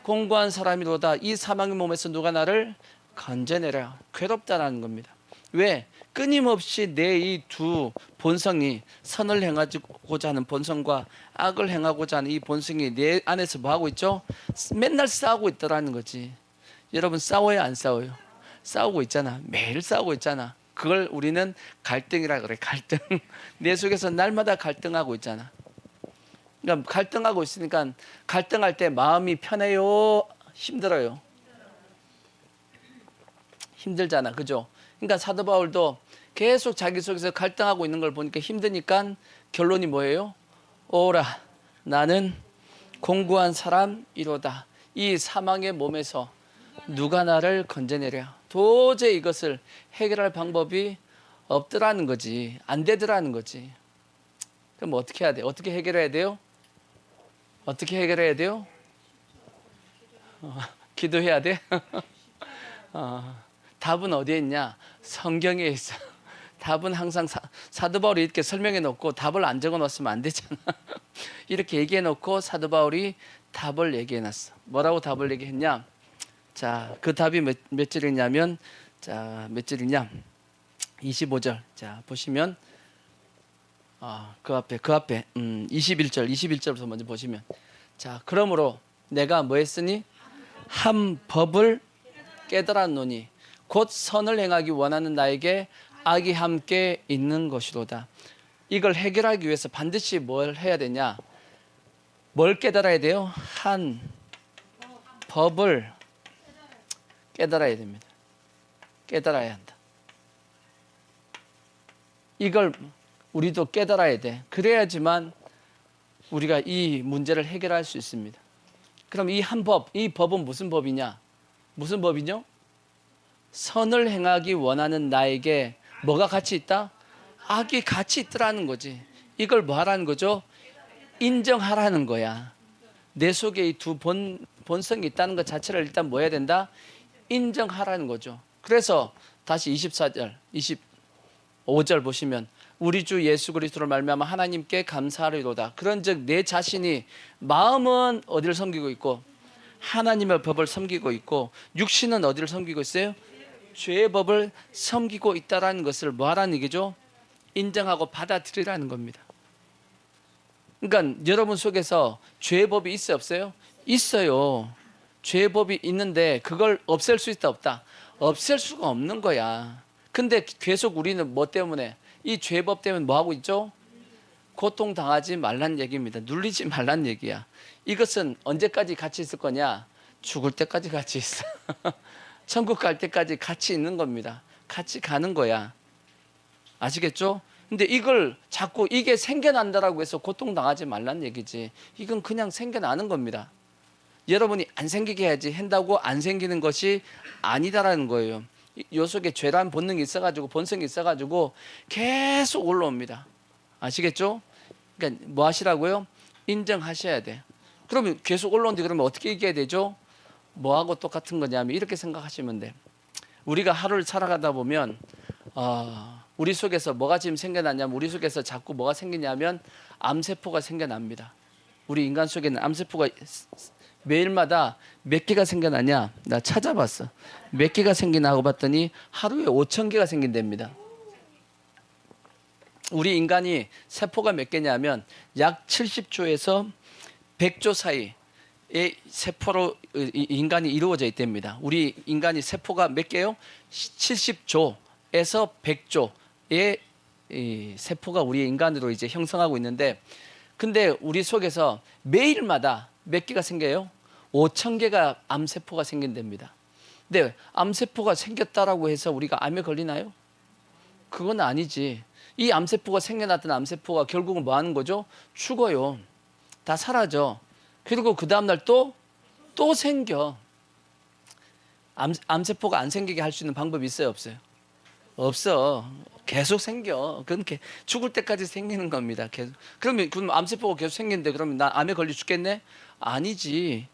공고한 사람이로다. 이 사망의 몸에서 누가 나를 건져내라. 괴롭다라는 겁니다. 왜? 끊임없이 내 이 두 본성이 선을 행하고자 하는 본성과 악을 행하고자 하는 이 본성이 내 안에서 뭐하고 있죠? 맨날 싸우고 있더라는 거지. 여러분 싸워요 안 싸워요? 싸우고 있잖아. 매일 싸우고 있잖아. 그걸 우리는 갈등이라 그래. 갈등. 내 속에서 날마다 갈등하고 있잖아. 그러니까 갈등하고 있으니까 갈등할 때 마음이 편해요? 힘들어요? 힘들잖아. 그죠? 그러니까 사도 바울도 계속 자기 속에서 갈등하고 있는 걸 보니까 힘드니까 결론이 뭐예요? 오라 나는 공고한 사람이로다. 이 사망의 몸에서 누가 나를 건져내랴. 도저히 이것을 해결할 방법이 없더라는 거지. 안 되더라는 거지. 그럼 어떻게 해야 돼? 어떻게 해결해야 돼요? 어떻게 해결해야 돼요? 기도해야 돼? 답은 어디에 있냐? 성경에 있어. 답은 항상 사도 바울이 이렇게 설명해 놓고 답을 안 적어 놓으면 안 되잖아. 이렇게 얘기해 놓고 사도 바울이 답을 얘기해 놨어. 뭐라고 답을 얘기했냐? 자, 그 답이 몇 절이냐면, 자, 몇 절이냐? 25절. 자, 보시면, 그 앞에, 21절부터 먼저 보시면. 자, 그러므로 내가 뭐 했으니? 한 법을 깨달았노니, 곧 선을 행하기 원하는 나에게 악이 함께 있는 것이로다. 이걸 해결하기 위해서 반드시 뭘 해야 되냐? 뭘 깨달아야 돼요? 한 법을 깨달아야 됩니다. 깨달아야 한다. 이걸 우리도 깨달아야 돼. 그래야지만 우리가 이 문제를 해결할 수 있습니다. 그럼 이 한 법, 이 법은 무슨 법이냐? 무슨 법이죠? 선을 행하기 원하는 나에게 뭐가 같이 있다? 악이 같이 있더라는 거지. 이걸 뭐 하라는 거죠? 인정하라는 거야. 내 속에 이 두 본성이 있다는 것 자체를 일단 뭐 해야 된다? 인정하라는 거죠. 그래서 다시 24절, 25절 보시면 우리 주 예수 그리스도로 말미암아 하나님께 감사하리로다. 그런즉 내 자신이 마음은 어디를 섬기고 있고 하나님의 법을 섬기고 있고 육신은 어디를 섬기고 있어요? 죄의 법을 섬기고 있다라는 것을 뭐 하라는 얘기죠? 인정하고 받아들이라는 겁니다. 그러니까 여러분 속에서 죄의 법이 있어요, 없어요? 있어요. 죄의 법이 있는데 그걸 없앨 수 있다, 없다? 없앨 수가 없는 거야. 근데 계속 우리는 뭐 때문에? 이 죄의 법 때문에 뭐 하고 있죠? 고통당하지 말란 얘기입니다. 눌리지 말란 얘기야. 이것은 언제까지 같이 있을 거냐? 죽을 때까지 같이 있어. 천국 갈 때까지 같이 있는 겁니다. 같이 가는 거야. 아시겠죠? 근데 이걸 자꾸 이게 생겨난다라고 해서 고통당하지 말란 얘기지. 이건 그냥 생겨나는 겁니다. 여러분이 안 생기게 해야지 한다고 안 생기는 것이 아니다라는 거예요. 요 속에 죄란 본능이 있어가지고 본성이 있어가지고 계속 올라옵니다. 아시겠죠? 그러니까 뭐 하시라고요? 인정하셔야 돼. 그러면 계속 올라오는데 그러면 어떻게 이겨야 되죠? 뭐하고 똑같은 거냐면 이렇게 생각하시면 돼. 우리가 하루를 살아가다 보면 우리 속에서 뭐가 지금 생겨나냐면 우리 속에서 자꾸 뭐가 생기냐면 암세포가 생겨납니다. 우리 인간 속에는 암세포가 매일마다 몇 개가 생겨나냐? 나 찾아봤어. 몇 개가 생기나 하고 봤더니 하루에 5,000개가 생긴답니다. 우리 인간이 세포가 몇 개냐면 약 70조에서 100조 사이의 세포로 인간이 이루어져 있답니다. 우리 인간이 세포가 몇 개요? 70조에서 100조의 세포가 우리 인간으로 이제 형성하고 있는데, 근데 우리 속에서 매일마다 몇 개가 생겨요? 5,000개가 암세포가 생긴답니다. 근데 암세포가 생겼다라고 해서 우리가 암에 걸리나요? 그건 아니지. 이 암세포가 생겨났던 암세포가 결국은 뭐 하는 거죠? 죽어요. 다 사라져. 그리고 그 다음날 또 생겨. 암세포가 안 생기게 할 수 있는 방법이 있어요, 없어요? 없어. 계속 생겨. 그렇게 죽을 때까지 생기는 겁니다. 계속. 그럼 암세포가 계속 생기는데 그러면 나 암에 걸려 죽겠네? 아니지.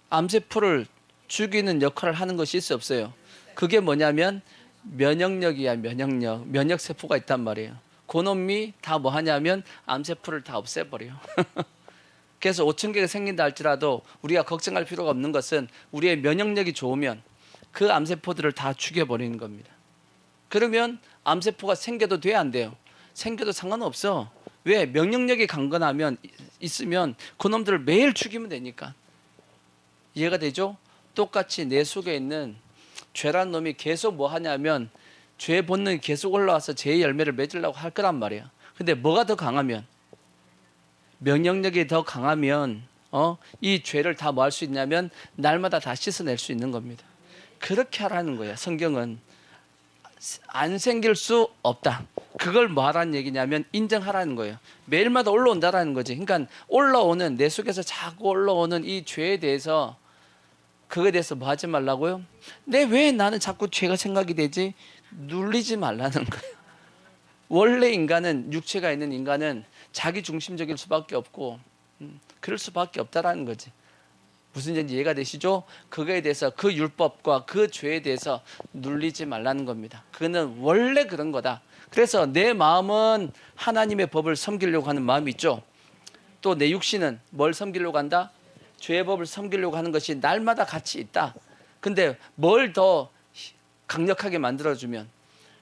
암세포를 죽이는 역할을 하는 것이 있어, 없어요? 그게 뭐냐면 면역력이야. 면역세포가 있단 말이에요. 그놈이 다 뭐 하냐면 암세포를 다 없애버려요. 그래서 5,000개가 생긴다 할지라도 우리가 걱정할 필요가 없는 것은 우리의 면역력이 좋으면 그 암세포들을 다 죽여버리는 겁니다. 그러면 암세포가 생겨도 돼, 안 돼요? 생겨도 상관없어. 왜? 면역력이 강건하면 있으면 그놈들을 매일 죽이면 되니까. 이해가 되죠? 똑같이 내 속에 있는 죄란 놈이 계속 뭐 하냐면 죄 본능이 계속 올라와서 죄의 열매를 맺으려고 할 거란 말이야. 근데 뭐가 더 강하면, 면역력이 더 강하면 이 죄를 다 뭐 할 수 있냐면 날마다 다 씻어낼 수 있는 겁니다. 그렇게 하라는 거야. 성경은 안 생길 수 없다. 그걸 뭐하라는 얘기냐면 인정하라는 거예요. 매일마다 올라온다라는 거지. 그러니까 올라오는 내 속에서 자꾸 올라오는 이 죄에 대해서 그거에 대해서 뭐 하지 말라고요? 왜 나는 자꾸 죄가 생각이 되지? 눌리지 말라는 거예요. 원래 인간은 육체가 있는 인간은 자기 중심적일 수밖에 없고 그럴 수밖에 없다라는 거지. 무슨 얘기인지 이해가 되시죠? 그거에 대해서 그 율법과 그 죄에 대해서 눌리지 말라는 겁니다. 그거는 원래 그런 거다. 그래서 내 마음은 하나님의 법을 섬기려고 하는 마음이 있죠. 또 내 육신은 뭘 섬기려고 한다? 죄의 법을 섬기려고 하는 것이 날마다 같이 있다. 근데 뭘 더 강력하게 만들어주면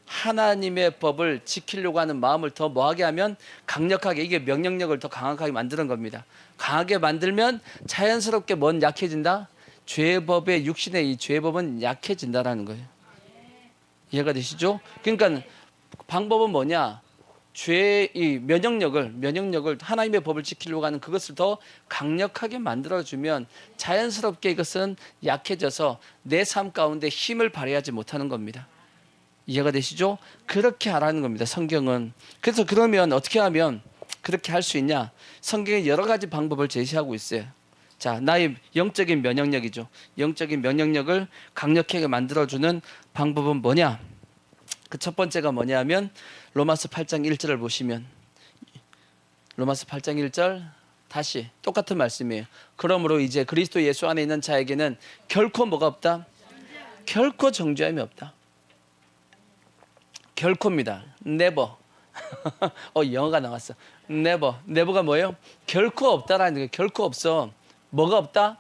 하나님의 법을 지키려고 하는 마음을 더 뭐하게 하면 강력하게, 이게 명령력을 더 강하게 만드는 겁니다. 강하게 만들면 자연스럽게 뭔 약해진다? 죄의 법의 육신의 이 죄의 법은 약해진다라는 거예요. 이해가 되시죠? 그러니까 방법은 뭐냐? 죄의 이 면역력을 하나님의 법을 지키려고 하는 그것을 더 강력하게 만들어주면 자연스럽게 이것은 약해져서 내 삶 가운데 힘을 발휘하지 못하는 겁니다. 이해가 되시죠? 그렇게 하라는 겁니다. 성경은. 그래서 그러면 어떻게 하면 그렇게 할 수 있냐? 성경에 여러 가지 방법을 제시하고 있어요. 자, 나의 영적인 면역력이죠. 영적인 면역력을 강력하게 만들어주는 방법은 뭐냐? 그 첫 번째가 뭐냐면 로마서 8장 1절을 보시면 로마서 8장 1절 다시 똑같은 말씀이에요. 그러므로 이제 그리스도 예수 안에 있는 자에게는 결코 뭐가 없다? 결코 정죄함이 없다. 결코입니다. never. 영어가 나왔어. never가 뭐예요? 결코 없다라는 거예요. 결코 없어. 뭐가 없다?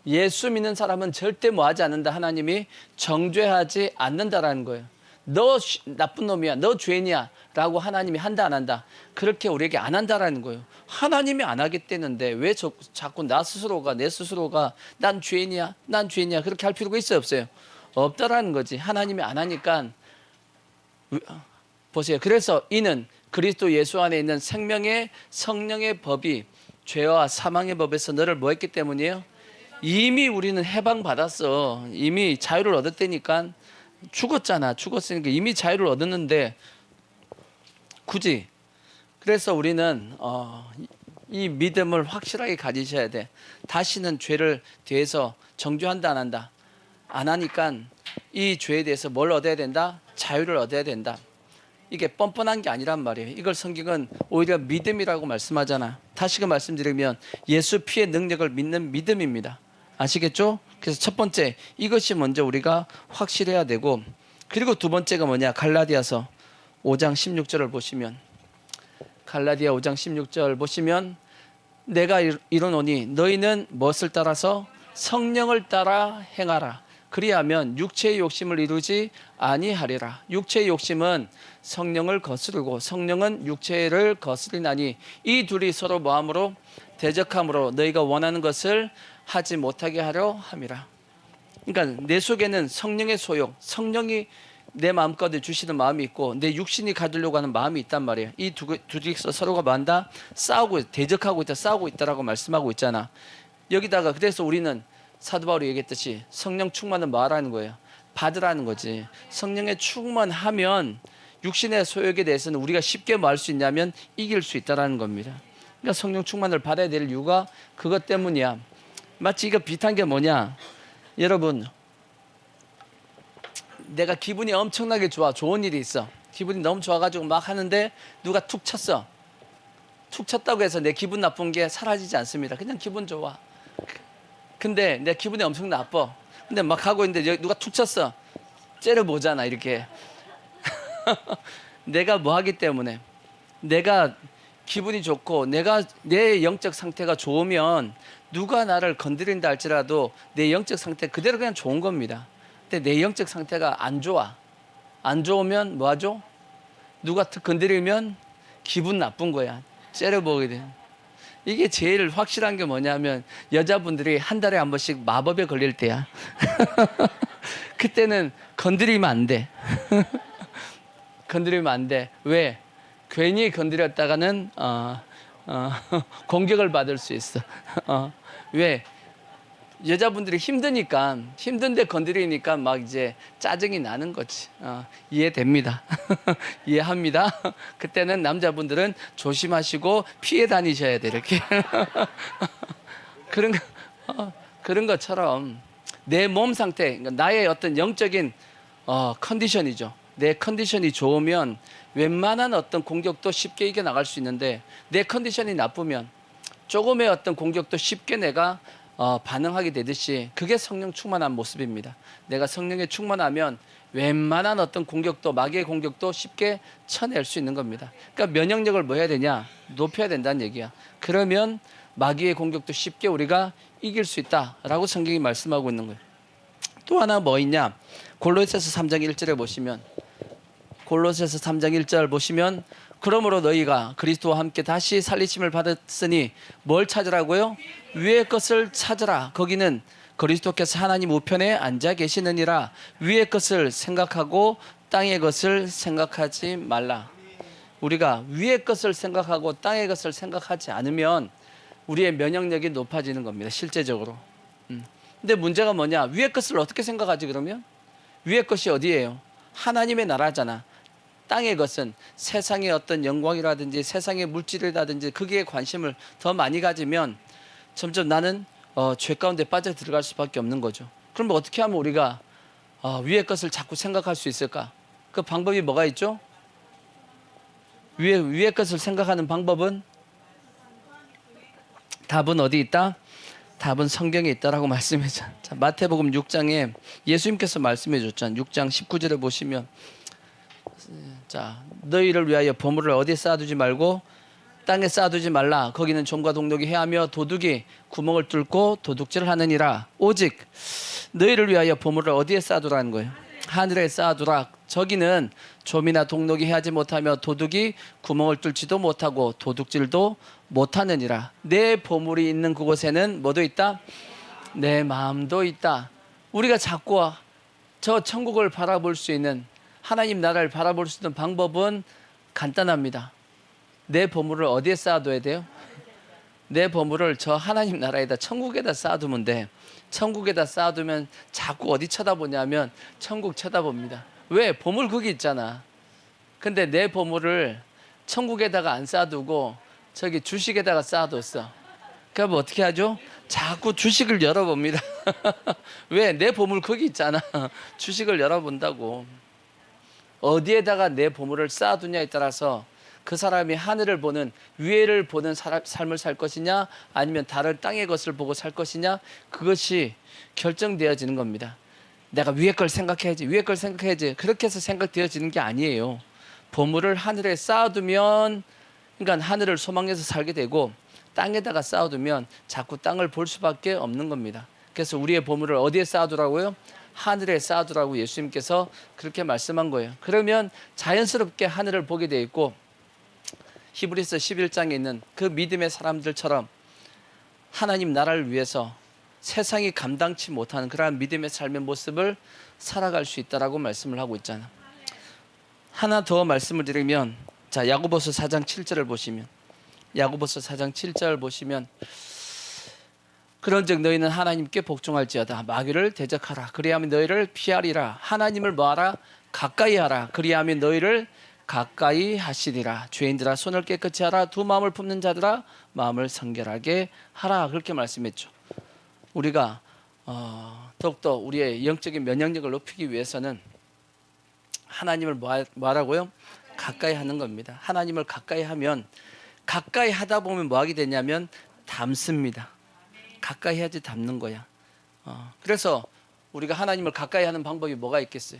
예수 믿는 사람은 절대 뭐 하지 않는다. 하나님이 정죄하지 않는다라는 거예요. 너 나쁜 놈이야, 너 죄인이야 라고 하나님이 한다 안 한다? 그렇게 우리에게 안 한다라는 거예요. 하나님이 안 하겠다는데 왜 자꾸 내 스스로가 난 죄인이야 그렇게 할 필요가 있어요 없어요? 없다라는 거지. 하나님이 안 하니까. 보세요. 그래서 이는 그리스도 예수 안에 있는 생명의 성령의 법이 죄와 사망의 법에서 너를 뭐 했기 때문이에요? 이미 우리는 해방받았어. 이미 자유를 얻었다니까. 죽었으니까 이미 자유를 얻었는데 굳이. 그래서 우리는 이 믿음을 확실하게 가지셔야 돼. 다시는 죄를 대해서 정죄한다 안 한다? 안 하니까 이 죄에 대해서 뭘 얻어야 된다? 자유를 얻어야 된다. 이게 뻔뻔한 게 아니란 말이에요. 이걸 성경은 오히려 믿음이라고 말씀하잖아. 다시금 말씀드리면 예수 피의 능력을 믿는 믿음입니다. 아시겠죠? 그래서 첫 번째 이것이 먼저 우리가 확실해야 되고, 그리고 두 번째가 뭐냐? 갈라디아서 5장 16절을 보시면, 갈라디아 5장 16절 보시면 내가 이르노니 너희는 무엇을 따라서? 성령을 따라 행하라. 그리하면 육체의 욕심을 이루지 아니하리라. 육체의 욕심은 성령을 거스르고 성령은 육체를 거스리나니 이 둘이 서로 뭐함으로? 대적함으로 너희가 원하는 것을 하지 못하게 하려 함이라. 그러니까 내 속에는 성령의 소욕, 성령이 내 마음가운데 주시는 마음이 있고 내 육신이 가지려고 하는 마음이 있단 말이에요. 이 둘이 서로가 만다 싸우고 대적하고 있다, 싸우고 있다라고 말씀하고 있잖아. 여기다가 그래서 우리는 사도 바울이 얘기했듯이 성령 충만은 뭐하라는 거예요? 받으라는 거지. 성령에 충만하면 육신의 소욕에 대해서는 우리가 쉽게 뭐 할 수 있냐면 이길 수 있다라는 겁니다. 그러니까 성령 충만을 받아야 될 이유가 그것 때문이야. 마치 이거 비슷한 게 뭐냐? 여러분, 내가 기분이 엄청나게 좋아. 좋은 일이 있어. 기분이 너무 좋아가지고 막 하는데 누가 툭 쳤어. 툭 쳤다고 해서 내 기분 나쁜 게 사라지지 않습니다. 그냥 기분 좋아. 근데 내 기분이 엄청 나빠. 근데 막 하고 있는데 누가 툭 쳤어. 째려보잖아 이렇게. 내가 뭐 하기 때문에, 내가 기분이 좋고 내가 내 영적 상태가 좋으면 누가 나를 건드린다 할지라도 내 영적 상태 그대로 그냥 좋은 겁니다. 근데 내 영적 상태가 안 좋아. 안 좋으면 뭐 하죠? 누가 건드리면 기분 나쁜 거야. 째려보게 돼. 이게 제일 확실한 게 뭐냐면 여자분들이 한 달에 한 번씩 마법에 걸릴 때야. 그때는 건드리면 안 돼. 건드리면 안 돼. 왜? 괜히 건드렸다가는 공격을 받을 수 있어. 왜? 여자분들이 힘든데 건드리니까 막 이제 짜증이 나는 거지. 이해됩니다. 이해합니다. 그때는 남자분들은 조심하시고 피해 다니셔야 돼 이렇게. 그런 거, 그런 것처럼 내 몸 상태, 그러니까 나의 어떤 영적인 컨디션이죠. 내 컨디션이 좋으면 웬만한 어떤 공격도 쉽게 이겨나갈 수 있는데 내 컨디션이 나쁘면 조금의 어떤 공격도 쉽게 내가 반응하게 되듯이 그게 성령 충만한 모습입니다. 내가 성령에 충만하면 웬만한 어떤 공격도 마귀의 공격도 쉽게 쳐낼 수 있는 겁니다. 그러니까 면역력을 뭐 해야 되냐? 높여야 된다는 얘기야. 그러면 마귀의 공격도 쉽게 우리가 이길 수 있다라고 성경이 말씀하고 있는 거예요. 또 하나 뭐 있냐? 골로새서 3장 1절에 보시면 골로새서 3장 1절 보시면 그러므로 너희가 그리스도와 함께 다시 살리심을 받았으니 뭘 찾으라고요? 위의 것을 찾으라. 거기는 그리스도께서 하나님 우편에 앉아 계시느니라. 위의 것을 생각하고 땅의 것을 생각하지 말라. 우리가 위의 것을 생각하고 땅의 것을 생각하지 않으면 우리의 면역력이 높아지는 겁니다. 실제적으로. 근데 문제가 뭐냐? 위의 것을 어떻게 생각하지 그러면? 위의 것이 어디예요? 하나님의 나라잖아. 땅의 것은 세상의 어떤 영광이라든지 세상의 물질이라든지 거기에 관심을 더 많이 가지면 점점 나는 죄 가운데 빠져 들어갈 수밖에 없는 거죠. 그럼 어떻게 하면 우리가 위의 것을 자꾸 생각할 수 있을까? 그 방법이 뭐가 있죠? 위의 것을 생각하는 방법은 답은 어디 있다? 답은 성경에 있다라고 말씀했죠. 자, 마태복음 6장에 예수님께서 말씀해 줬잖아요. 6장 19절에 보시면 자, 너희를 위하여 보물을 어디에 쌓아두지 말고 땅에 쌓아두지 말라. 거기는 좀과 동독이 해하며 도둑이 구멍을 뚫고 도둑질을 하느니라. 오직 너희를 위하여 보물을 어디에 쌓아두라는 거예요? 하늘에 쌓아두라. 저기는 좀이나 동독이 해하지 못하며 도둑이 구멍을 뚫지도 못하고 도둑질도 못하느니라. 내 보물이 있는 그곳에는 뭐도 있다? 내 마음도 있다. 우리가 자꾸 저 천국을 바라볼 수 있는 하나님 나라를 바라볼 수 있는 방법은 간단합니다. 내 보물을 어디에 쌓아둬야 돼요? 내 보물을 저 하나님 나라에다 천국에다 쌓아두면 돼. 천국에다 쌓아두면 자꾸 어디 쳐다보냐면 천국 쳐다봅니다. 왜? 보물 거기 있잖아. 근데 내 보물을 천국에다가 안 쌓아두고 저기 주식에다가 쌓아뒀어. 그럼 어떻게 하죠? 자꾸 주식을 열어봅니다. 왜? 내 보물 거기 있잖아. 주식을 열어본다고. 어디에다가 내 보물을 쌓아두냐에 따라서 그 사람이 하늘을 보는 위에를 보는 삶을 살 것이냐 아니면 다른 땅의 것을 보고 살 것이냐 그것이 결정되어지는 겁니다. 내가 위에 걸 생각해야지 위에 걸 생각해야지 그렇게 해서 생각되어지는 게 아니에요. 보물을 하늘에 쌓아두면 그러니까 하늘을 소망해서 살게 되고 땅에다가 쌓아두면 자꾸 땅을 볼 수밖에 없는 겁니다. 그래서 우리의 보물을 어디에 쌓아두라고요? 하늘에 쌓아두라고 예수님께서 그렇게 말씀한 거예요. 그러면 자연스럽게 하늘을 보게 돼 있고 히브리서 11장에 있는 그 믿음의 사람들처럼 하나님 나라를 위해서 세상이 감당치 못하는 그러한 믿음의 삶의 모습을 살아갈 수 있다라고 말씀을 하고 있잖아. 하나 더 말씀을 드리면 자 야고보서 4장 7절을 보시면 야고보서 4장 7절 보시면 그런즉 너희는 하나님께 복종할지어다 마귀를 대적하라 그리하면 너희를 피하리라 하나님을 뭐하라 가까이 하라 그리하면 너희를 가까이 하시리라 죄인들아 손을 깨끗이 하라 두 마음을 품는 자들아 마음을 성결하게 하라 그렇게 말씀했죠. 우리가 더욱더 우리의 영적인 면역력을 높이기 위해서는 하나님을 뭐하라고요? 가까이 하는 겁니다. 하나님을 가까이 하면 가까이 하다 보면 뭐하게 되냐면 담습니다. 가까이 해야지 담는 거야. 그래서 우리가 하나님을 가까이 하는 방법이 뭐가 있겠어요?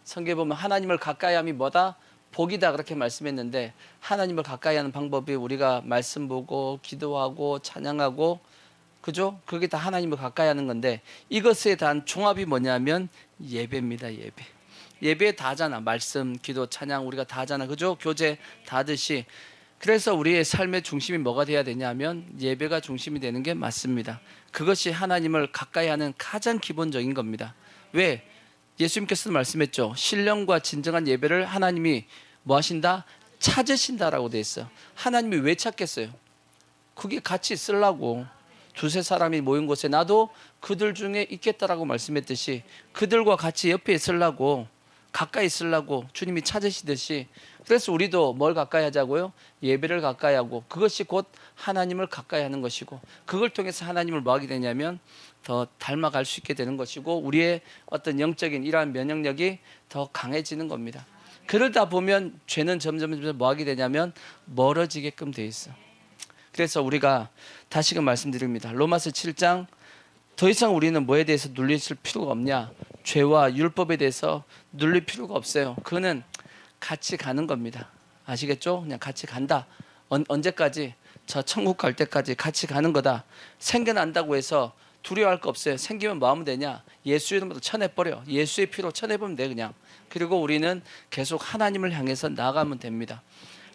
성경에 보면 하나님을 가까이 함이 뭐다? 복이다 그렇게 말씀했는데 하나님을 가까이 하는 방법이 우리가 말씀 보고 기도하고 찬양하고 그죠? 그게 다 하나님을 가까이 하는 건데 이것에 대한 종합이 뭐냐면 예배입니다. 예배 다 하잖아. 말씀, 기도, 찬양 우리가 다 하잖아. 그죠? 교제 다 하듯이 그래서 우리의 삶의 중심이 뭐가 돼야 되냐면 예배가 중심이 되는 게 맞습니다. 그것이 하나님을 가까이 하는 가장 기본적인 겁니다. 왜? 예수님께서도 말씀했죠. 신령과 진정한 예배를 하나님이 뭐 하신다? 찾으신다라고 돼 있어. 하나님이 왜 찾겠어요? 그게 같이 쓰려고. 두세 사람이 모인 곳에 나도 그들 중에 있겠다라고 말씀했듯이 그들과 같이 옆에 있으려고 가까이 있으려고 주님이 찾으시듯이 그래서 우리도 뭘 가까이 하자고요? 예배를 가까이 하고 그것이 곧 하나님을 가까이 하는 것이고 그걸 통해서 하나님을 뭐 하게 되냐면 더 닮아갈 수 있게 되는 것이고 우리의 어떤 영적인 이러한 면역력이 더 강해지는 겁니다. 그러다 보면 죄는 점점 뭐 하게 되냐면 멀어지게끔 돼 있어. 그래서 우리가 다시금 말씀드립니다. 로마서 7장 더 이상 우리는 뭐에 대해서 눌리실 필요가 없냐? 죄와 율법에 대해서 눌릴 필요가 없어요. 그거는 같이 가는 겁니다. 아시겠죠? 그냥 같이 간다. 언제까지? 저 천국 갈 때까지 같이 가는 거다. 생겨난다고 해서 두려워할 거 없어요. 생기면 뭐 하면 되냐? 예수 이름으로 쳐내버려. 예수의 피로 쳐내보면 돼 그냥. 그리고 우리는 계속 하나님을 향해서 나아가면 됩니다.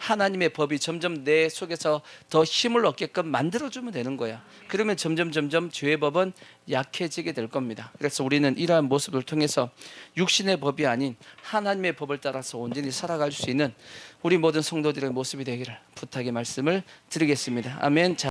하나님의 법이 점점 내 속에서 더 힘을 얻게끔 만들어주면 되는 거야. 그러면 점점 죄의 법은 약해지게 될 겁니다. 그래서 우리는 이러한 모습을 통해서 육신의 법이 아닌 하나님의 법을 따라서 온전히 살아갈 수 있는 우리 모든 성도들의 모습이 되기를 부탁의 말씀을 드리겠습니다. 아멘.